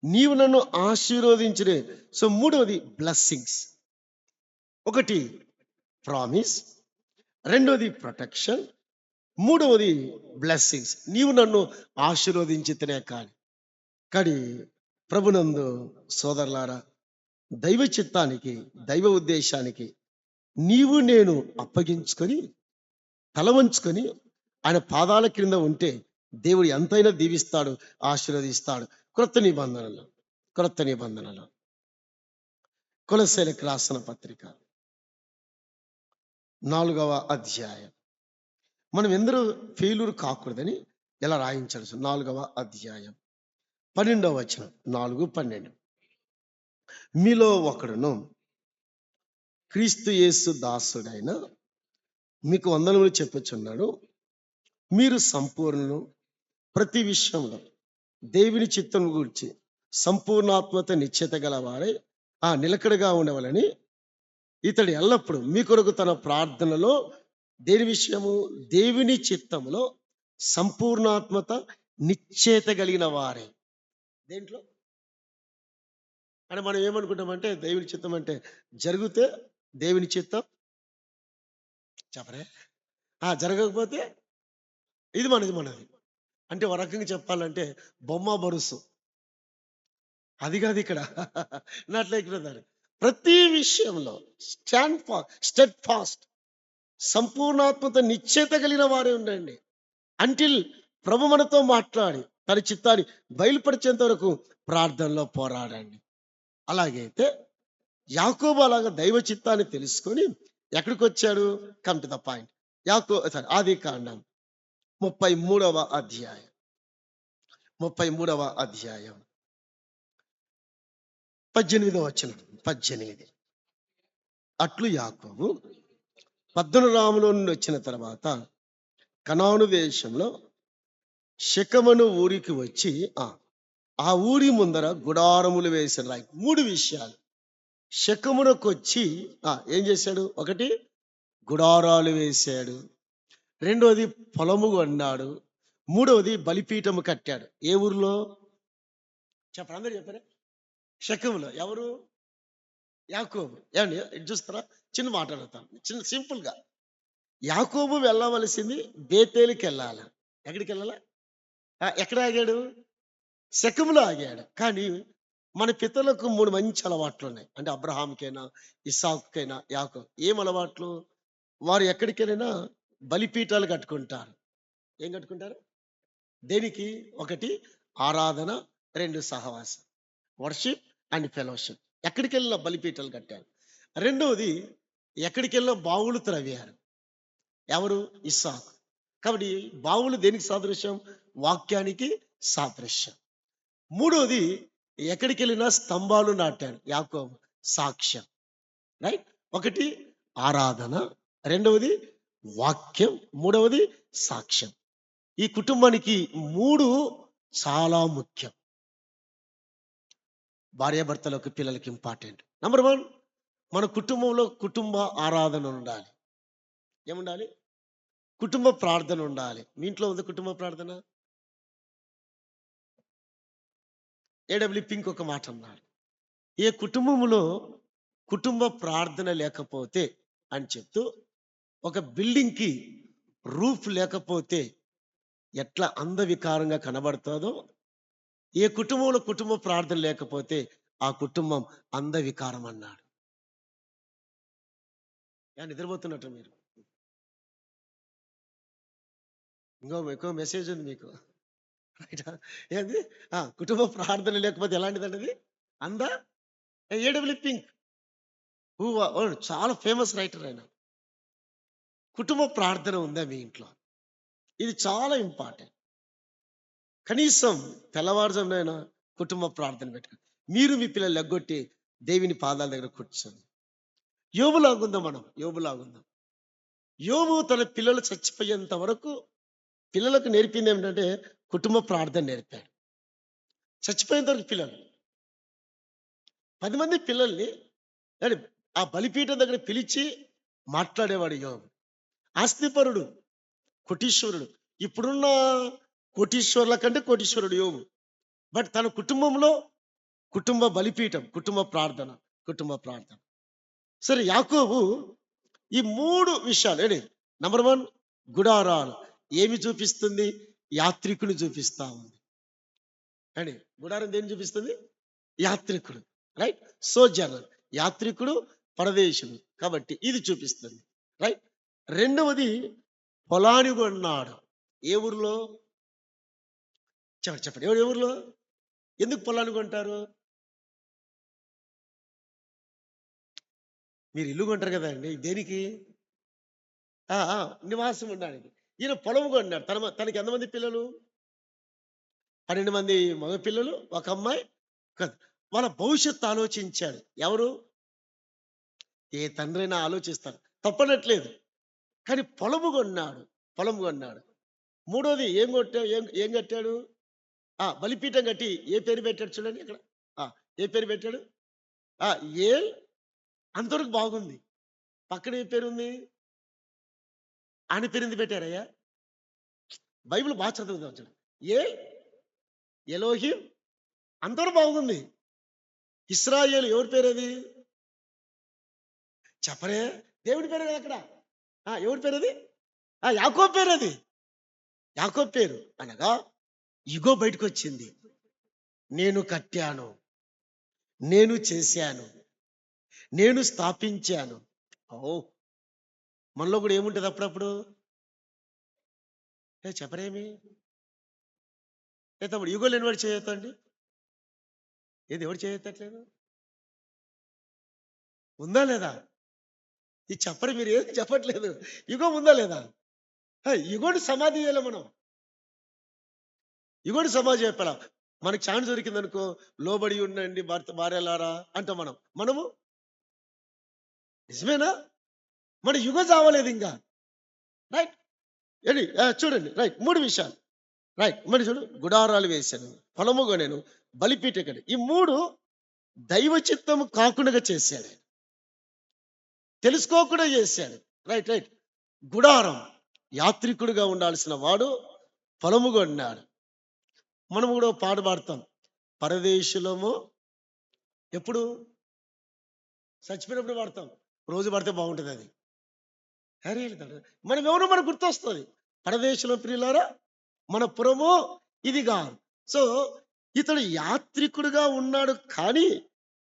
నీవు నన్ను ఆశీర్వదించునే. సో మూడవది బ్లెస్సింగ్స్. ఒకటి ప్రామిస్, రెండోది ప్రొటెక్షన్, మూడవది బ్లెస్సింగ్స్. నీవు నన్ను ఆశీర్వదించితేనే కానీ ప్రభునందు సోదరులారా, దైవ చిత్తానికి, దైవ ఉద్దేశానికి నీవు నేను అప్పగించుకొని తల వంచుకొని ఆయన పాదాల క్రింద ఉంటే దేవుడు ఎంతైనా దీవిస్తాడు, ఆశీర్వదిస్తాడు. క్రొత్త నిబంధనలు కొలస్సీలకు రాసిన పత్రిక 4వ అధ్యాయం. మనం ఎందరూ ఫెయిల్యూర్ కాకూడదని ఎలా రాయించాడు. 4వ అధ్యాయం 12వ వచనం. 4:12. మీలో ఒకడును క్రీస్తు యేసు దాసుడైన మీకు వందనములు చెప్పుచున్నాడు. మీరు సంపూర్ణులు, ప్రతి విషయంలో దేవుని చిత్తం గురించి సంపూర్ణాత్మత నిశ్చయత గలవారై నిలకడగా ఉండవాలని ఇతడు ఎల్లప్పుడూ మీ కొరకు తన ప్రార్థనలో దేని విషయము? దేవుని చిత్తములో సంపూర్ణాత్మత నిశ్చయత కలిగిన వారే. దేంట్లో అంటే మనం ఏమనుకుంటామంటే దేవుని చిత్తం అంటే జరిగితే దేవుని చిత్తం చెప్పరే, జరగకపోతే ఇది మనది. అంటే ఒక రకంగా చెప్పాలంటే బొమ్మ బొరుసు. అది కాదు ఇక్కడ. Not like brother. ప్రతి విషయంలో స్టెడ్ ఫాస్ట్, సంపూర్ణాత్మత నిశ్చయిత కలిగిన వారే ఉండండి. అంటిల్ ప్రభు మనతో మాట్లాడి తన చిత్తాన్ని బయలుపరిచేంత వరకు ప్రార్థనలో పోరాడండి. అలాగైతే యాకోబు అలాగా దైవ చిత్తాన్ని తెలుసుకొని ఎక్కడికి వచ్చాడు? Come to the point. ఆది కాండం 33వ అధ్యాయం. 33వ అధ్యాయం 18వ వచనం. 18. అట్లు యాకోబు పద్దనరాములో నుండి వచ్చిన తర్వాత కనాను దేశంలో షెకెము ఊరికి వచ్చి ఆ ఊరి ముందర గుడారములు వేసిన. రైట్, 3 విషయాలు. షెకెమునకు వచ్చి ఏం చేశాడు? 1, గుడారాలు వేశాడు. 2వది పొలము కొన్నాడు. 3వది బలిపీఠము కట్టాడు. ఏ ఊర్లో? చెప్పండి, అందరూ చెప్పారా? షెకెములో. ఎవరు? యాకోబు. ఏమండి ఇది చూస్తారా? చిన్న మాట అడుగుతాను, చిన్న సింపుల్ గా. యాకోబు వెళ్ళవలసింది బేతేలుకి వెళ్ళాలి. ఎక్కడికి వెళ్ళాలా? ఎక్కడ ఆగాడు? షెకెములో ఆగాడు. కానీ మన పితరులకు 3 మంచి అలవాట్లు ఉన్నాయి. అంటే అబ్రహాంకైనా, ఇస్సాకుకైనా, యాకోబు ఏం అలవాట్లు? వారు ఎక్కడికి వెళ్ళినా బలిపీఠాలు కట్టుకుంటారు. ఏం కట్టుకుంటారు? దేనికి? 1 ఆరాధన, 2 సహవాసం, వర్షిప్ అండ్ ఫెలోషిప్. ఎక్కడికి వెళ్ళినా బలిపీఠాలు కట్టారు. 2వది ఎక్కడికి వెళ్ళినా బావులు త్రవ్వారు. ఎవరు? ఇస్సాకు. కాబట్టి బావులు దేనికి సాదృశ్యం? వాక్యానికి సాదృశ్యం. 3వది ఎక్కడికి వెళ్ళినా స్తంభాలు నాటాడు యాకోబు, సాక్ష్యం. రైట్. 1 ఆరాధన, 2వది వాక్యం, 3వది సాక్ష్యం. ఈ కుటుంబానికి 3 చాలా ముఖ్యం. భార్యాభర్తలకు, పిల్లలకి ఇంపార్టెంట్. నంబర్ 1, మన కుటుంబంలో కుటుంబ ఆరాధన ఉండాలి. ఏముండాలి? కుటుంబ ప్రార్థన ఉండాలి. మీ ఇంట్లో ఉంది కుటుంబ ప్రార్థన? ఏడబ్ల్యూ పింక్ ఒక మాట అన్నాడు, ఏ కుటుంబంలో కుటుంబ ప్రార్థన లేకపోతే అని చెప్తూ, ఒక బిల్డింగ్ కి రూఫ్ లేకపోతే ఎట్లా అందవికారంగా కనబడుతుందో, ఏ కుటుంబంలో కుటుంబ ప్రార్థన లేకపోతే ఆ కుటుంబం అందవికారం అన్నాడు. నిద్రపోతున్నట్టు మీరు. ఇంకో మెసేజ్ ఉంది మీకు. ఏంది? కుటుంబ ప్రార్థన లేకపోతే ఎలాంటిదండి? అంద ఏడబ్ల్యూ పింక్ చాలా ఫేమస్ రైటర్ ఆయన. కుటుంబ ప్రార్థన ఉందా మీ ఇంట్లో? ఇది చాలా ఇంపార్టెంట్. కనీసం తెల్లవారుజామునైనా కుటుంబ ప్రార్థన పెట్టుకోండి. మీరు మీ పిల్లలు ఎగ్గొట్టి దేవుని పాదాల దగ్గర కూర్చోండి. యోబులాగుందాం మనం, యోబులాగుందాం. యోబు తన పిల్లలు చచ్చిపోయేంత వరకు పిల్లలకు నేర్పింది ఏమిటంటే కుటుంబ ప్రార్థన నేర్పాడు. చచ్చిపోయేంత వరకు పిల్లలు 10 మంది పిల్లల్ని ఆ బలిపీఠం దగ్గర పిలిచి మాట్లాడేవాడు యోబు. ఆస్తిపరుడు, కోటీశ్వరుడు. ఇప్పుడున్న కోటీశ్వరుల కంటే కోటీశ్వరుడు యోబు. బట్ తన కుటుంబంలో కుటుంబ బలిపీఠం, కుటుంబ ప్రార్థన. సరే, యాకోబు ఈ 3 విషయాలు నంబర్ 1 గుడారాలు ఏమి చూపిస్తుంది? యాత్రికుని చూపిస్తా ఉంది. గుడారం దేని చూపిస్తుంది? యాత్రికుడు. రైట్. సోజర్నర్, యాత్రికుడు, పరదేశుడు. కాబట్టి ఇది చూపిస్తుంది. రైట్. 2వది పొలాన్ని కొన్నాడు. ఏ ఊర్లో? చెప్పండి, ఏ ఊర్లో? ఎందుకు పొలాన్ని కొంటారు? మీరు ఇల్లు కొంటారు కదండి, దేనికి? నివాసం ఉండడానికి. ఈయన పొలం కొన్నాడు. తనకి ఎంతమంది పిల్లలు? 12 మంది మగ పిల్లలు, ఒక అమ్మాయి. వాళ్ళ భవిష్యత్తు ఆలోచించాడు. ఎవరు? ఏ తండ్రైనా ఆలోచిస్తారు, తప్పనట్లేదు. కానీ పొలము కొన్నాడు. 3వది ఏం కట్టాడు? బలిపీఠం కట్టి ఏ పేరు పెట్టాడు చూడండి అక్కడ. ఏ పేరు పెట్టాడు? ఏల్. అంతవరకు బాగుంది. పక్కన ఏ పేరు ఉంది? ఆయన పేరు ఎందుకు పెట్టారయ్యా? బైబిల్ బాగా చదువుతాం చూడండి. ఎలోహిం. అంతవరకు బాగుంది. ఇస్రాయేల్ ఎవరి పేరు అది? చెప్పరే, దేవుడి పేరు కదా అక్కడ. ఎవరి పేరు అది? యాకోబు పేరు అది. యాకోబు పేరు అనగా ఇగో బయటకు వచ్చింది. నేను కట్టాను, నేను చేశాను, నేను స్థాపించాను. ఓ, మనలో కూడా ఏముంటది అప్పుడప్పుడు? చెప్పరేమి? తమ్ముడు ఇగో లేనివాడు చేయొద్దండి. ఏది ఎవరు చేయొత్తట్లేదు? ఉందా లేదా? ఇది చెప్పరు, మీరు ఏది చెప్పట్లేదు. ఇగో ఉందా లేదా? ఇగోని సమాధి చేయాలి మనం. ఇగోని సమాధి చెప్పాల. మనకి ఛాన్స్ దొరికింది అనుకో, లోబడి ఉండండి భర్త భార్యలారా అంటాం మనము. నిజమేనా? మన యుగ చావలేదు ఇంకా. రైట్. ఏంటి చూడండి, రైట్, 3 విషయాలు. రైట్, మరి చూడు, గుడారాలు వేశాను, పొలము కొనెను, బలిపీఠ కట్టాను. ఈ 3 దైవ చిత్తము కాకుండా చేశాడు, తెలుసుకోకుండా చేశాడు. Right right. గుడారం, యాత్రికుడిగా ఉండాల్సిన వాడు పొలము కొన్నాడు. మనము కూడా ఒక పాట పాడతాం, పరదేశులము. ఎప్పుడు? చచ్చిపోయినప్పుడు పాడతాం. రోజు పాడితే బాగుంటుంది అది. అరే మనం ఎవరో మనకు గుర్తొస్తుంది. పరదేశంలో ప్రియులారా మన పురము ఇది కాదు. సో ఇతడు యాత్రికుడిగా ఉన్నాడు, కానీ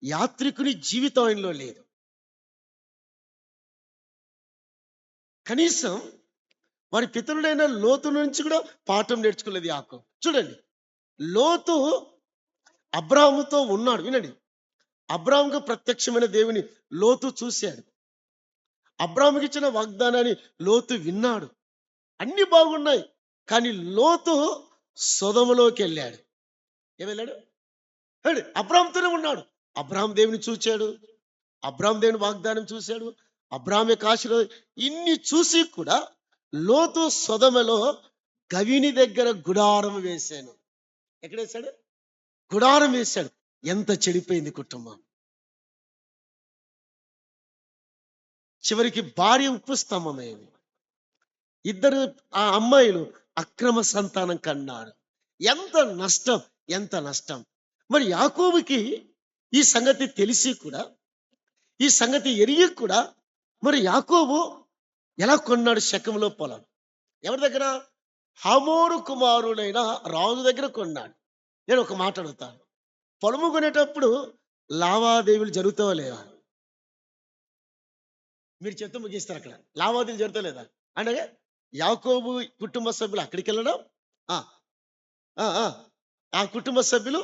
యాత్రికుని జీవితం ఆయనలో లేదు. కనీసం వారి పితరుడైన లోతు నుంచి కూడా పాఠం నేర్చుకోలేదు యాకోబు. చూడండి, లోతు అబ్రాహాముతో ఉన్నాడు. వినండి, అబ్రాహాముకు ప్రత్యక్షమైన దేవుని లోతు చూశాడు. అబ్రాహాముకి ఇచ్చిన వాగ్దానాన్ని లోతు విన్నాడు. అన్ని బాగున్నాయి, కానీ లోతు సొదములోకి వెళ్ళాడు. ఏమెళ్ళాడు? అబ్రాహాముతోనే ఉన్నాడు. అబ్రాహాం దేవుని చూచాడు, అబ్రాహాం దేవుని వాగ్దానం చూశాడు, అబ్రాహాం యొక్క ఆశీర్వాదం ఇన్ని చూసి కూడా లోతు సొదమలో గవిని దగ్గర గుడారం వేశాను. ఎక్కడ వేశాడు? గుడారం వేశాడు. ఎంత చెడిపోయింది కుటుంబం. చివరికి భార్య ఉప్పు స్తంభమైంది. ఇద్దరు ఆ అమ్మాయిలు అక్రమ సంతానం కన్నాడు. ఎంత నష్టం, ఎంత నష్టం. మరి యాకోబుకి ఈ సంగతి తెలిసి కూడా, ఈ సంగతి ఎరిగి కూడా, మరి యాకోబు ఎలా కొన్నాడు శెకెములో పొలం? ఎవరి దగ్గర? హమోరు కుమారుడైన రాజు దగ్గర కొన్నాడు. నేను ఒక మాట అడుగుతాను, పొలము కొనేటప్పుడు లావాదేవీలు జరుగుతావా లేదా? మీరు చెప్తే ముగిస్తారు. అక్కడ లావాదేవీలు జరుగుతలేదా? అంటే యాకోబు కుటుంబ సభ్యులు అక్కడికి వెళ్ళడం, ఆ ఆ ఆ, ఆ కుటుంబ సభ్యులు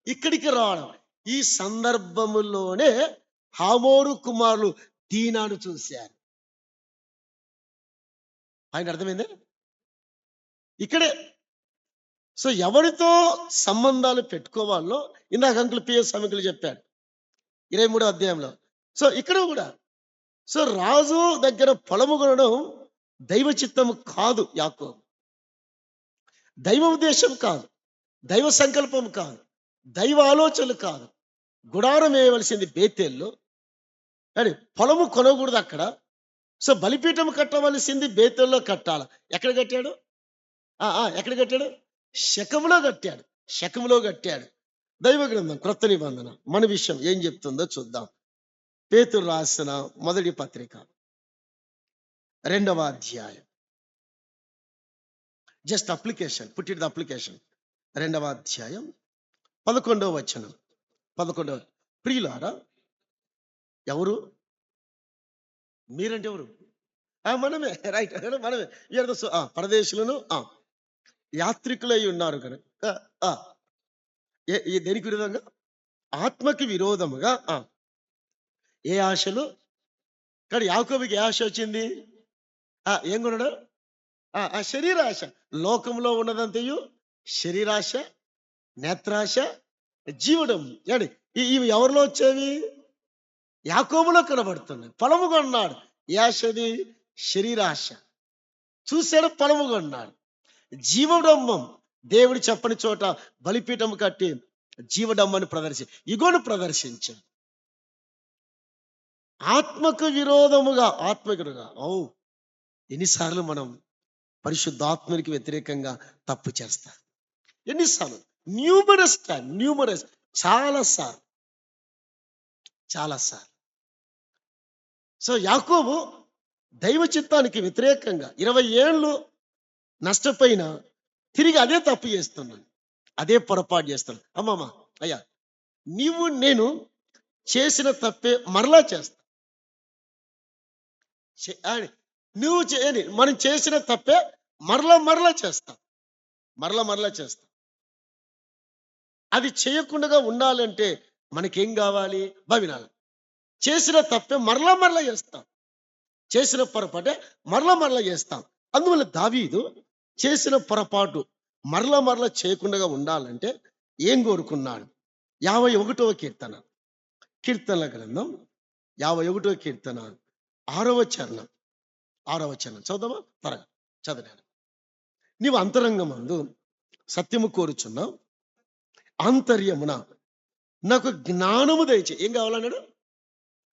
ఇక్కడికి రావడం. ఈ సందర్భములోనే హామోరు కుమారులు దీనాను చూశారు. ఆయన అర్థమైందే ఇక్కడే. సో ఎవరితో సంబంధాలు పెట్టుకోవాలో ఇందాక అంకుల్ పిఎస్ అంకులు చెప్పాడు 23వ అధ్యాయంలో. సో ఇక్కడ కూడా, సో రాజు దగ్గర పొలము కొనడం దైవ చిత్తము కాదు యాకోబు, దైవ ఉద్దేశం కాదు, దైవ సంకల్పం కాదు, దైవ ఆలోచనలు కాదు. గుడారం వేయవలసింది బేతేల్లో, కానీ పొలము కొనకూడదు అక్కడ. సో బలిపీఠం కట్టవలసింది బేతేల్లో కట్టాలి. ఎక్కడ కట్టాడు? ఎక్కడ కట్టాడు? శెకెములో కట్టాడు. శెకెములో కట్టాడు. దైవ గ్రంథం క్రొత్త నిబంధన మన విషయం ఏం చెప్తుందో చూద్దాం. పేతురు రాసిన మొదటి పత్రిక 2వ అధ్యాయం. Just application, put it the application. 2వ అధ్యాయం 11వ వచనం. 11వ. ప్రియులారా, ఎవరు మీరంటే ఎవరు? మనమే. రైట్, మనమే. పరదేశులను యాత్రికులై ఉన్నారు కనుక దేనికి విరోధంగా? ఆత్మకి విరోధముగా. ఏ ఆశలు? కానీ యాకోబుకి ఏ ఆశ వచ్చింది? ఏం కొన్నాడు? శరీరాశ. లోకంలో ఉన్నదంతయు శరీరాశ, నేత్రాశ, జీవడం. ఇవి ఎవరిలో వచ్చేవి? యాకోబులో కనబడుతున్నాయి. పొలము కొన్నాడు. ఏ ఆశది? శరీరాశ. చూశాడు, పొలము కొన్నాడు. జీవడమ్మం, దేవుడు చెప్పని చోట బలిపీఠం కట్టి జీవడమ్మని ఇగోను ప్రదర్శించాడు. ఆత్మకు విరోధముగా, ఆత్మకుడుగా. ఎన్నిసార్లు మనం పరిశుద్ధాత్మనికి వ్యతిరేకంగా తప్పు చేస్తాం? ఎన్నిసార్లు? న్యూమరస్, చాలా సార్లు. సో యాకోబు దైవ చిత్తానికి వ్యతిరేకంగా 20 ఏళ్ళు నష్టపోయినా తిరిగి అదే తప్పు చేస్తున్నాను, అదే పొరపాటు చేస్తాను. అమ్మమ్మ, అయ్యా, నీవు నేను చేసిన తప్పే మరలా చేస్తా. మనం చేసిన తప్పే మరలా చేస్తాం, మరలా చేస్తాం. అది చేయకుండా ఉండాలంటే మనకేం కావాలి? వినాలి. చేసిన తప్పే మరలా చేస్తాం, చేసిన పొరపాటే మరలా చేస్తాం. అందువల్ల దావీదు చేసిన పొరపాటు మరలా చేయకుండా ఉండాలంటే ఏం కోరుకున్నాడు? 51వ కీర్తన, కీర్తనల గ్రంథం 51వ కీర్తన 6వ చరణం చదువుదామా? త్వరగా చదివాను. నీవు అంతరంగమందు సత్యము కోరుచున్నావు, ఆంతర్యమున నాకు జ్ఞానము దయచే. ఏం కావాలన్నాడు?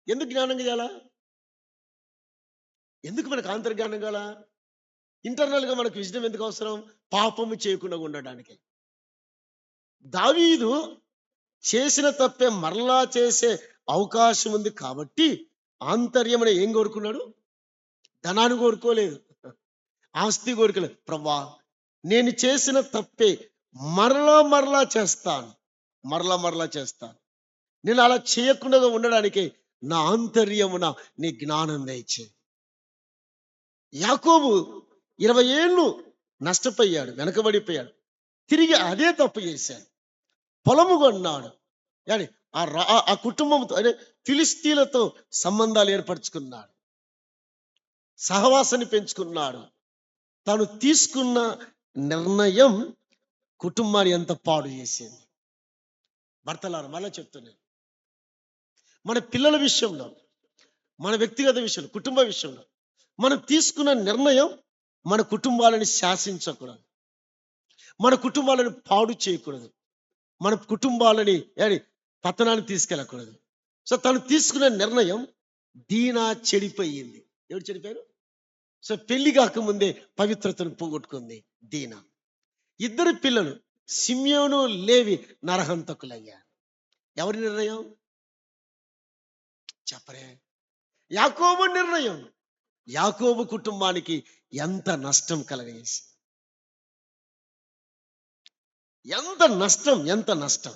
ఎందుకు జ్ఞానం చేయాలా? ఎందుకు మనకు ఆంతర్జ్ఞానం కావాలా? ఇంటర్నల్ గా మనకు విజయం ఎందుకు అవసరం? పాపము చేయకుండా ఉండడానికి. దావీదు చేసిన తప్పే మరలా చేసే అవకాశం ఉంది కాబట్టి ఆంతర్యమున ఏం కోరుకున్నాడు? ధనాన్ని కోరుకోలేదు, ఆస్తి కోరుకోలేదు. ప్రవ్వా, నేను చేసిన తప్పే మరలా చేస్తాను, మరలా చేస్తాను. నేను అలా చేయకుండా ఉండడానికి నా ఆంతర్యమున నీ జ్ఞానం దయచే. యాకోబు 20 ఏళ్ళు నష్టపోయాడు, వెనకబడిపోయాడు, తిరిగి అదే తప్పు చేశాడు. పొలము కొన్నాడు, కానీ ఆ కుటుంబంతో అదే ఫిలిస్తీన్లతో సంబంధాలు ఏర్పరచుకున్నాడు, సహవాసాన్ని పెంచుకున్నాడు. తాను తీసుకున్న నిర్ణయం కుటుంబాన్ని ఎంత పాడు చేసింది. భర్తలారు మళ్ళీ చెప్తున్నాను, మన పిల్లల విషయంలో, మన వ్యక్తిగత విషయంలో, కుటుంబ విషయంలో మనం తీసుకున్న నిర్ణయం మన కుటుంబాలను శాసించకూడదు, మన కుటుంబాలను పాడు చేయకూడదు, మన కుటుంబాలని పతనాన్ని తీసుకెళ్ళకూడదు. సో తను తీసుకున్న నిర్ణయం దీనా చెడిపోయింది. ఎవరు చెడిపోయారు? సో పెళ్లి కాకముందే పవిత్రతను పోగొట్టుకుంది దీనా. ఇద్దరు పిల్లలు సిమ్యోను, లేవి నరహంతకులయ్యారు. ఎవరి నిర్ణయం చెప్పరే? యాకోబు నిర్ణయం. యాకోబు కుటుంబానికి ఎంత నష్టం కలగజేసి, ఎంత నష్టం.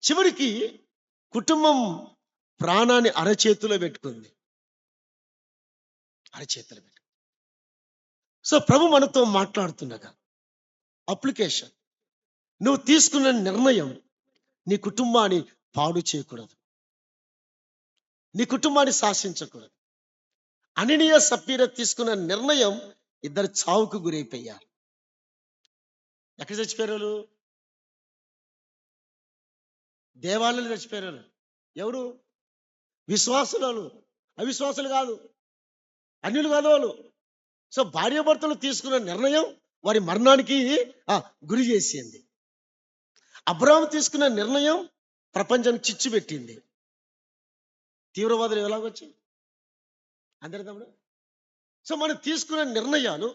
చివరికి కుటుంబం ప్రాణాన్ని అరచేతిలో పెట్టుకుంది. సో ప్రభు మనతో మాట్లాడుతుండగా అప్లికేషన్, నువ్వు తీసుకున్న నిర్ణయం నీ కుటుంబాన్ని పాడు చేయకూడదు, నీ కుటుంబాన్ని శాసించకూడదు. అననీయ సప్పీర తీసుకున్న నిర్ణయం ఇద్దరు చావుకు గురైపోయారు. ఎక్కడ చచ్చిపోయారు? దేవాలయాలు చచ్చిపోయారు. ఎవరు? విశ్వాసులు, అవిశ్వాసులు కాదు, అన్యులు కాదు వాళ్ళు. సో భార్యాభర్తలు తీసుకున్న నిర్ణయం వారి మరణానికి గురి చేసింది. అబ్రాహాము తీసుకున్న నిర్ణయం ప్రపంచానికి చిచ్చు పెట్టింది. తీవ్రవాదులు ఎలాగొచ్చింది అందరి తమ్ముడు. సో మనం తీసుకున్న నిర్ణయాలు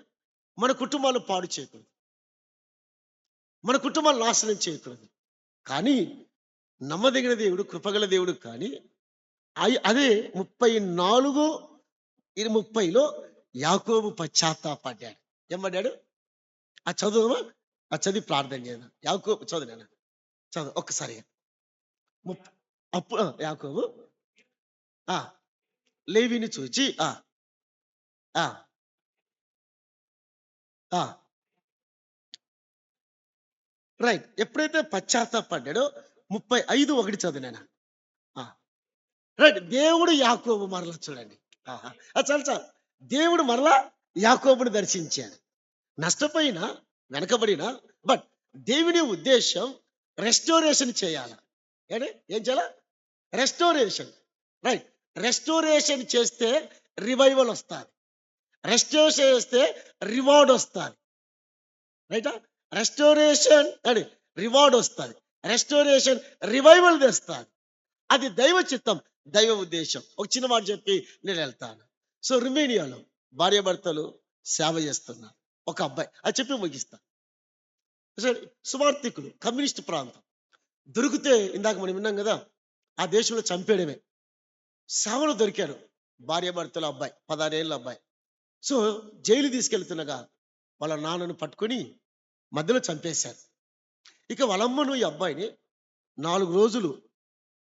మన కుటుంబాలు పాడు చేయకూడదు, మన కుటుంబాలు నాశనం చేయకూడదు. కానీ నమ్మదగిన దేవుడు, కృపగల దేవుడు. కానీ అదే 34:30లో యాకోబు పశ్చాత్తాపడ్డాడు. ఏమడ్డాడు? ఆ చదువు, ఆ చదివి ప్రార్థన చేద్దాం. యాకోబు చదువు, చదువు ఒక్కసారి. అప్పుడు యాకోబు లేవిని చూచి రైట్, ఎప్పుడైతే పశ్చాత్తాపడ్డాడో 35:1 చదివినా. రైట్, దేవుడు యాకోబు మరలా చూడండి. చాలు, దేవుడు మరలా యాకోబుని దర్శించాడు. నష్టపోయినా, వెనకబడినా, బట్ దేవుని ఉద్దేశం రెస్టోరేషన్ చేయాలి. ఏం చేయాలా? రెస్టోరేషన్. రైట్, రెస్టోరేషన్ చేస్తే రివైవల్ వస్తుంది, రెస్టోరేషన్ చేస్తే రివార్డ్ వస్తుంది. రైటా? రెస్టోరేషన్ అని రివార్డ్ వస్తుంది, రెస్టోరేషన్ రివైవల్ తెస్తుంది. అది దైవ చిత్తం, దైవ ఉద్దేశం. ఒక చిన్న మాట చెప్పి నేను వెళ్తాను. సో రుమేనియాలో భార్యాభర్తలు సేవ చేస్తున్నారు. ఒక అబ్బాయి, అది చెప్పి ముగిస్తా. సువార్థికులు, కమ్యూనిస్ట్ ప్రాంతం దొరికితే, ఇందాక మనం విన్నాం కదా, ఆ దేశంలో చంపేయడమే. సేవలు దొరికారు, భార్యాభర్తల అబ్బాయి, 16 ఏళ్ళ అబ్బాయి. సో జైలు తీసుకెళ్తుండగా వాళ్ళ నాన్నను పట్టుకొని మధ్యలో చంపేశారు. ఇక వాళ్ళమ్మను ఈ అబ్బాయిని 4 రోజులు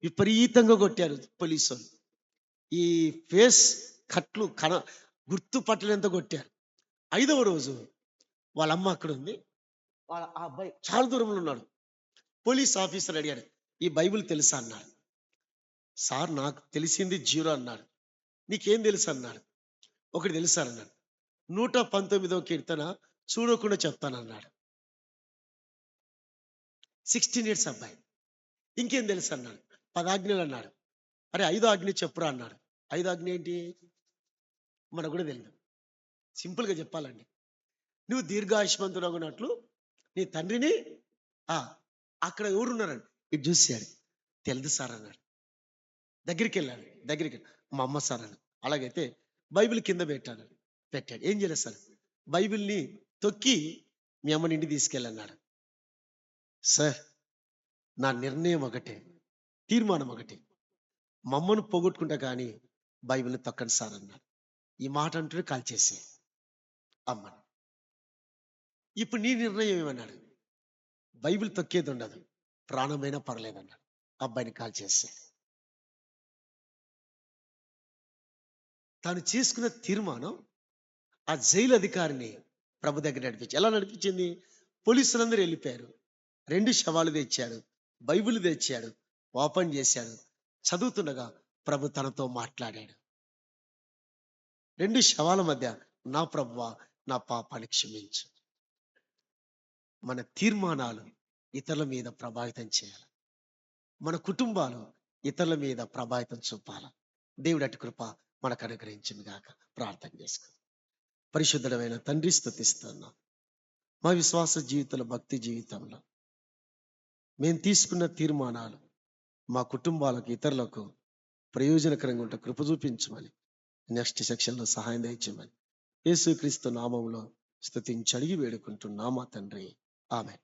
విపరీతంగా కొట్టారు పోలీసులు. ఈ ఫేస్ కట్లు గుర్తుపట్టలేంత కొట్టారు. 5వ రోజు వాళ్ళ అమ్మ అక్కడ ఉంది. ఆ అబ్బాయి చాలా దూరంలో ఉన్నాడు. పోలీస్ ఆఫీసర్ అడిగాడు, ఈ బైబిల్ తెలుసా అన్నాడు. సార్ నాకు తెలిసింది 0 అన్నాడు. నీకేం తెలుసు అన్నాడు. ఒకటి తెలుసా అన్నాడు. 119వ కీర్తన చూడకుండా చెప్తానన్నాడు. 16 ఇయర్స్ అబ్బాయి. ఇంకేం తెలుసు అన్నాడు. 10 ఆజ్ఞలు అన్నాడు. అరే 5వ ఆజ్ఞ చెప్పురా అన్నాడు. 5వ ఆజ్ఞ ఏంటి మనకు కూడా తెలియదు. సింపుల్గా చెప్పాలండి, నువ్వు దీర్ఘాయుష్మంతుడగునట్లు నీ తండ్రిని అక్కడ ఎవరున్నారండి ఇటు చూసాడు. తెలుదు సార్ అన్నాడు. దగ్గరికి వెళ్ళాడు. మా అమ్మ సార్ అన్నాడు. అలాగైతే బైబిల్ కింద పెట్టాడు. ఏం చేయలేదు సార్, బైబిల్ని తొక్కి మీ అమ్మని ఇంటికి తీసుకెళ్ళన్నాడు. సార్ నా నిర్ణయం ఒకటే, తీర్మానం ఒకటే, మా అమ్మను పోగొట్టుకుంటా కానీ బైబిల్ని తొక్కండి సార్ అన్నాడు. ఈ మాట అంటూ కాల్ చేసి అమ్మను, ఇప్పుడు నీ నిర్ణయం ఏమన్నాడు. బైబిల్ తొక్కేది ఉండదు, ప్రాణమైనా పర్లేదన్నాడు. అబ్బాయిని కాల్ చేసి తాను చేసుకున్న తీర్మానం ఆ జైలు అధికారిని ప్రభు దగ్గర నడిపించి, ఎలా నడిపించింది, పోలీసులందరూ వెళ్ళిపోయారు. 2 శవాలు తెచ్చాడు, బైబిల్ తెచ్చాడు, ఓపెన్ చేశాడు. చదువుతుండగా ప్రభు తనతో మాట్లాడాడు. 2 శవాల మధ్య, నా ప్రభువా నా పాపాన్ని క్షమించు. మన తీర్మానాలు ఇతరుల మీద ప్రభావితం చేయాలి. మన కుటుంబాలు ఇతరుల మీద ప్రభావితం చూపాలి. దేవుడి అటు కృప మనకు అనుగ్రహించింది గాక. ప్రార్థన చేసుకుందాం. పరిశుద్ధమైన తండ్రి, స్తుతిస్తున్నాం. మా విశ్వాస జీవితంలో, భక్తి జీవితంలో మేము తీసుకున్న తీర్మానాలు మా కుటుంబాలకు, ఇతరులకు ప్రయోజనకరంగా ఉంటే కృప చూపించమని నెక్స్ట్ సెక్షన్లో సహాయం దయచేయమని యేసుక్రీస్తు నామంలో స్తుతించి అడిగి వేడుకుంటున్నామా తండ్రి. ఆమేన్.